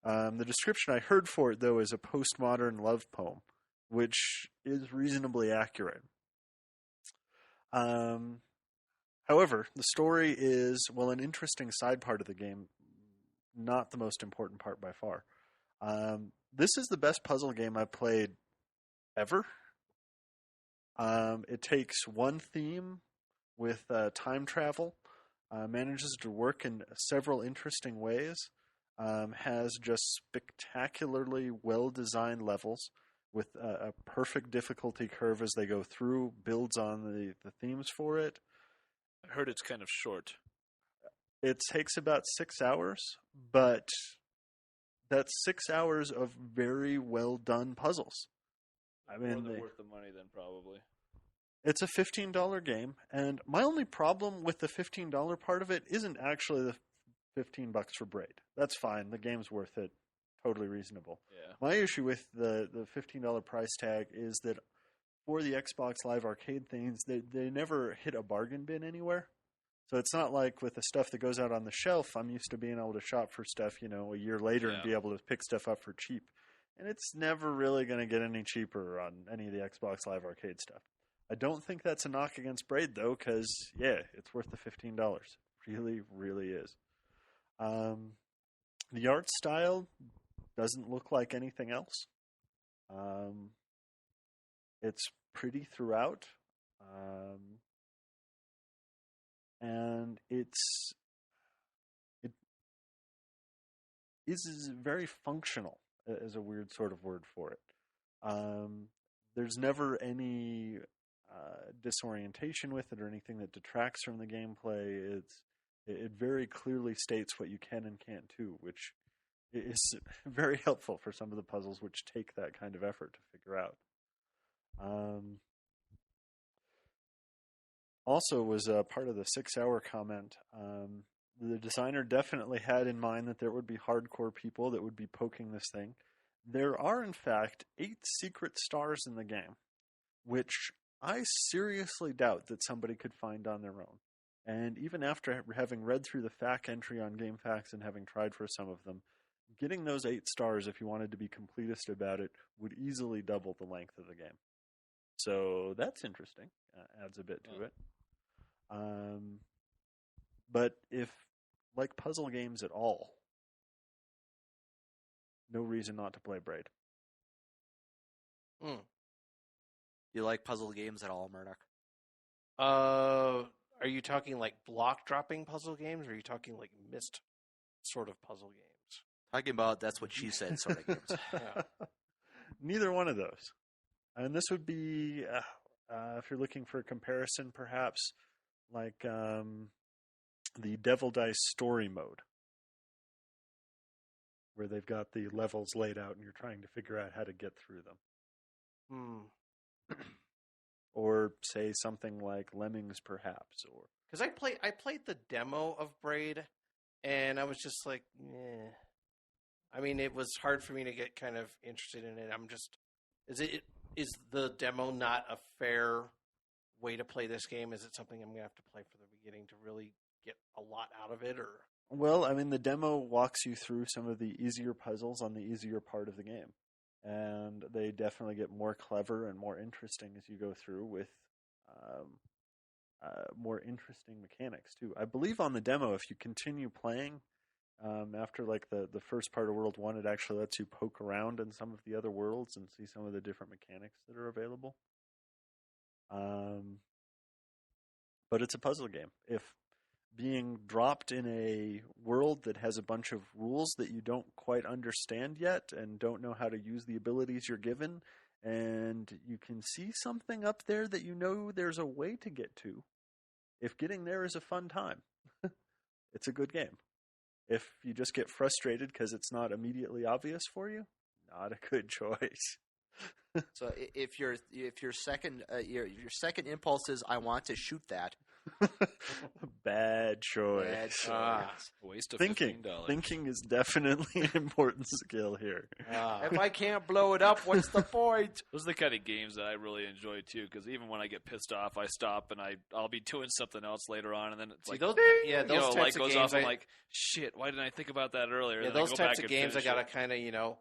The description I heard for it, though, is a postmodern love poem, which is reasonably accurate. However, the story is, well, an interesting side part of the game, not the most important part by far. This is the best puzzle game I've played ever. It takes one theme with time travel, manages to work in several interesting ways, has just spectacularly well-designed levels with a perfect difficulty curve as they go through, builds on the themes for it. I heard it's kind of short. It takes about 6 hours, but that's 6 hours of very well done puzzles. I More mean, than worth the money, then probably. it's a $15 game, and my only problem with the $15 part of it isn't actually the $15 for Braid. That's fine. The game's worth it. Totally reasonable. Yeah. My issue with the $15 price tag is that for the Xbox Live Arcade things, they never hit a bargain bin anywhere. So it's not like with the stuff that goes out on the shelf, I'm used to being able to shop for stuff, a year later and be able to pick stuff up for cheap. And it's never really going to get any cheaper on any of the Xbox Live Arcade stuff. I don't think that's a knock against Braid, though, because, it's worth the $15. Really, really is. The art style doesn't look like anything else. It's pretty throughout. And it is very functional, is a weird sort of word for it. There's never any disorientation with it or anything that detracts from the gameplay. It very clearly states what you can and can't do, which is very helpful for some of the puzzles which take that kind of effort to figure out. Also was part of the 6-hour comment. The designer definitely had in mind that there would be hardcore people that would be poking this thing. There are, in fact, 8 secret stars in the game, which I seriously doubt that somebody could find on their own. And even after having read through the FAQ entry on GameFAQs and having tried for some of them, getting those 8 stars, if you wanted to be completist about it, would easily double the length of the game. So that's interesting. Adds a bit to it. But if like puzzle games at all, no reason not to play Braid. You like puzzle games at all, Murdock? Are you talking like block dropping puzzle games, or are you talking like Myst sort of puzzle games? Talking about that's what she said sort of games. Yeah. Neither one of those. And this would be, if you're looking for a comparison, perhaps like the Devil Dice story mode, where they've got the levels laid out and you're trying to figure out how to get through them. Or say something like Lemmings, perhaps, or because I played the demo of Braid, and I was just like, eh. I mean, it was hard for me to get kind of interested in it. I'm just, is the demo not a fair way to play this game? Is it something I'm gonna have to play from the beginning to really get a lot out of it, or? Well, I mean, the demo walks you through some of the easier puzzles on the easier part of the game. And they definitely get more clever and more interesting as you go through with more interesting mechanics, too. I believe on the demo, if you continue playing after like the first part of World 1, it actually lets you poke around in some of the other worlds and see some of the different mechanics that are available. But it's a puzzle game. If being dropped in a world that has a bunch of rules that you don't quite understand yet and don't know how to use the abilities you're given, and you can see something up there that you know there's a way to get to, if getting there is a fun time, it's a good game. If you just get frustrated because it's not immediately obvious for you, not a good choice. So if your second impulse is I want to shoot that, Bad choice. bad choice. Waste of Thinking. $15. Thinking is definitely an important skill here. If I can't blow it up, what's the point? Those are the kind of games that I really enjoy too, because even when I get pissed off, I stop and I'll be doing something else later on, and then it's like, those those types light of goes games, off. I'm like, shit, why didn't I think about that earlier? Yeah, And then those I go types back of and games I finish gotta it. kind of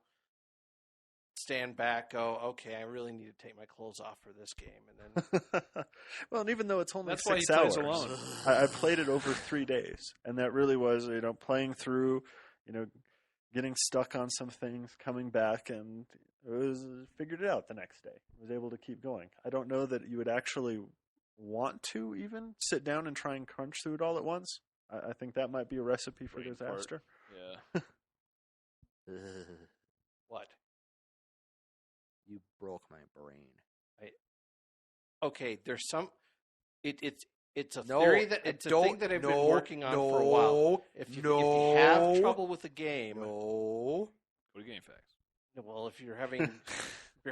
stand back, go, okay, I really need to take my clothes off for this game, and then Well, and even though it's only That's why 6 he plays hours, alone. I played it over 3 days, and that really was, playing through, getting stuck on some things, coming back, and figured it out the next day. Was able to keep going. I don't know that you would actually want to even sit down and try and crunch through it all at once. I think that might be a recipe for Brain fart. disaster. Yeah. what? You broke my brain. Okay, there's some. It's a No, theory that I it's a don't- thing that I've been no, working on no, for a while. If you have trouble with a game, No. What are game facts? Well, if you're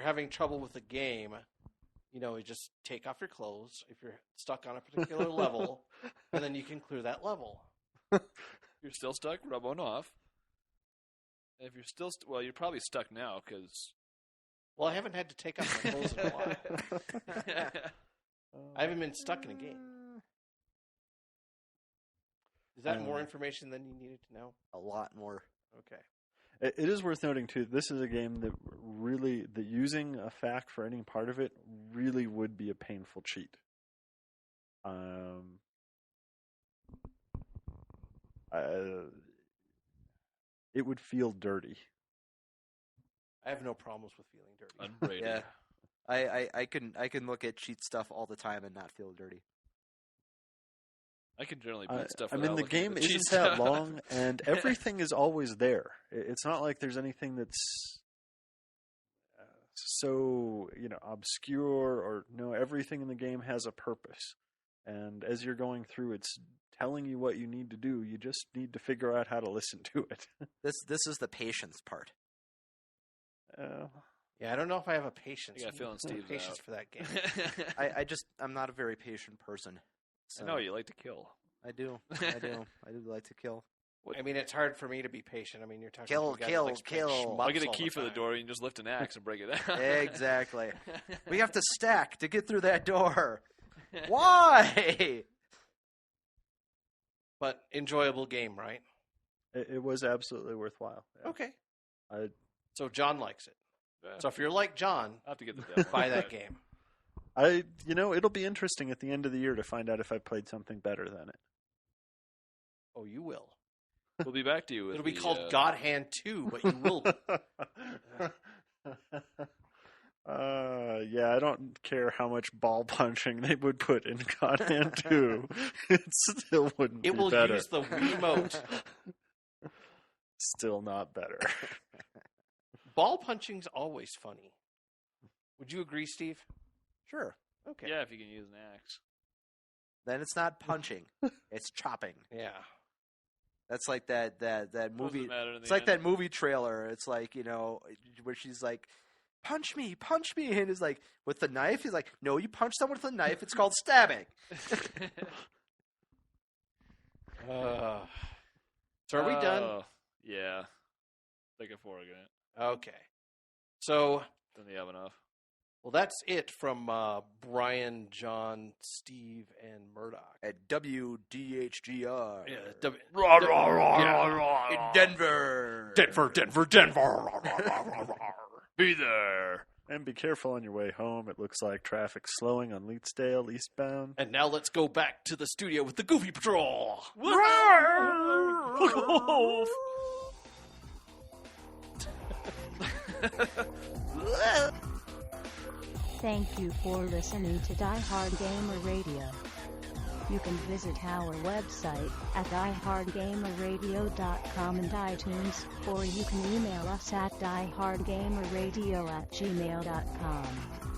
having trouble with the game, you just take off your clothes if you're stuck on a particular level, and then you can clear that level. If you're still stuck, rub one off. And if you're still well, you're probably stuck now because. Well, I haven't had to take off my clothes in a while. I haven't been stuck in a game. Is that more information than you needed to know? A lot more. Okay. It is worth noting, too, this is a game that using a fact for any part of it really would be a painful cheat. It would feel dirty. I have no problems with feeling dirty. Unbraided. Yeah. I can look at cheat stuff all the time and not feel dirty. I can generally beat stuff. I mean, the game isn't that long, and everything is always there. It's not like there's anything that's so obscure or no. Everything in the game has a purpose, and as you're going through, it's telling you what you need to do. You just need to figure out how to listen to it. This is the patience part. Yeah, I don't know if I have a patience. I got feeling Steve's patience out. for that game. I'm not a very patient person. So I know you like to kill. I do like to kill. I mean, it's hard for me to be patient. I mean, you're talking Kill. I'll get a key for the door. You can just lift an axe and break it out. Exactly. We have to stack to get through that door. Why? But enjoyable game, right? It was absolutely worthwhile. Yeah. Okay. I So John likes it. Yeah. So if you're like John, I'll have to get the demo. buy that game. it'll be interesting at the end of the year to find out if I played something better than it. Oh, you will. We'll be back to you. With It'll be called God Hand 2, but you will. Yeah, I don't care how much ball punching they would put in God Hand 2. It still wouldn't be It will better. use the Wiimote. Still not better. Ball punching's always funny. Would you agree, Steve? Sure. Okay. Yeah, if you can use an axe. Then it's not punching. It's chopping. Yeah. That's like that movie. Doesn't matter in It's the like end. that movie trailer. It's like, where she's like, punch me. And he's like, with the knife? He's like, no, you punch someone with a knife. It's called stabbing. So are we done? Yeah. Take a fork in it. Okay. So, Then you have enough. well, that's it from Brian, John, Steve, and Murdock. At WDHGR. Yeah, In Denver. Denver. Be there. And be careful on your way home. It looks like traffic's slowing on Leetsdale eastbound. And now let's go back to the studio with the Goofy Patrol. Thank you for listening to Diehard Gamer Radio. You can visit our website at diehardgamerradio.com and iTunes, or you can email us at diehardgamerradio@gmail.com.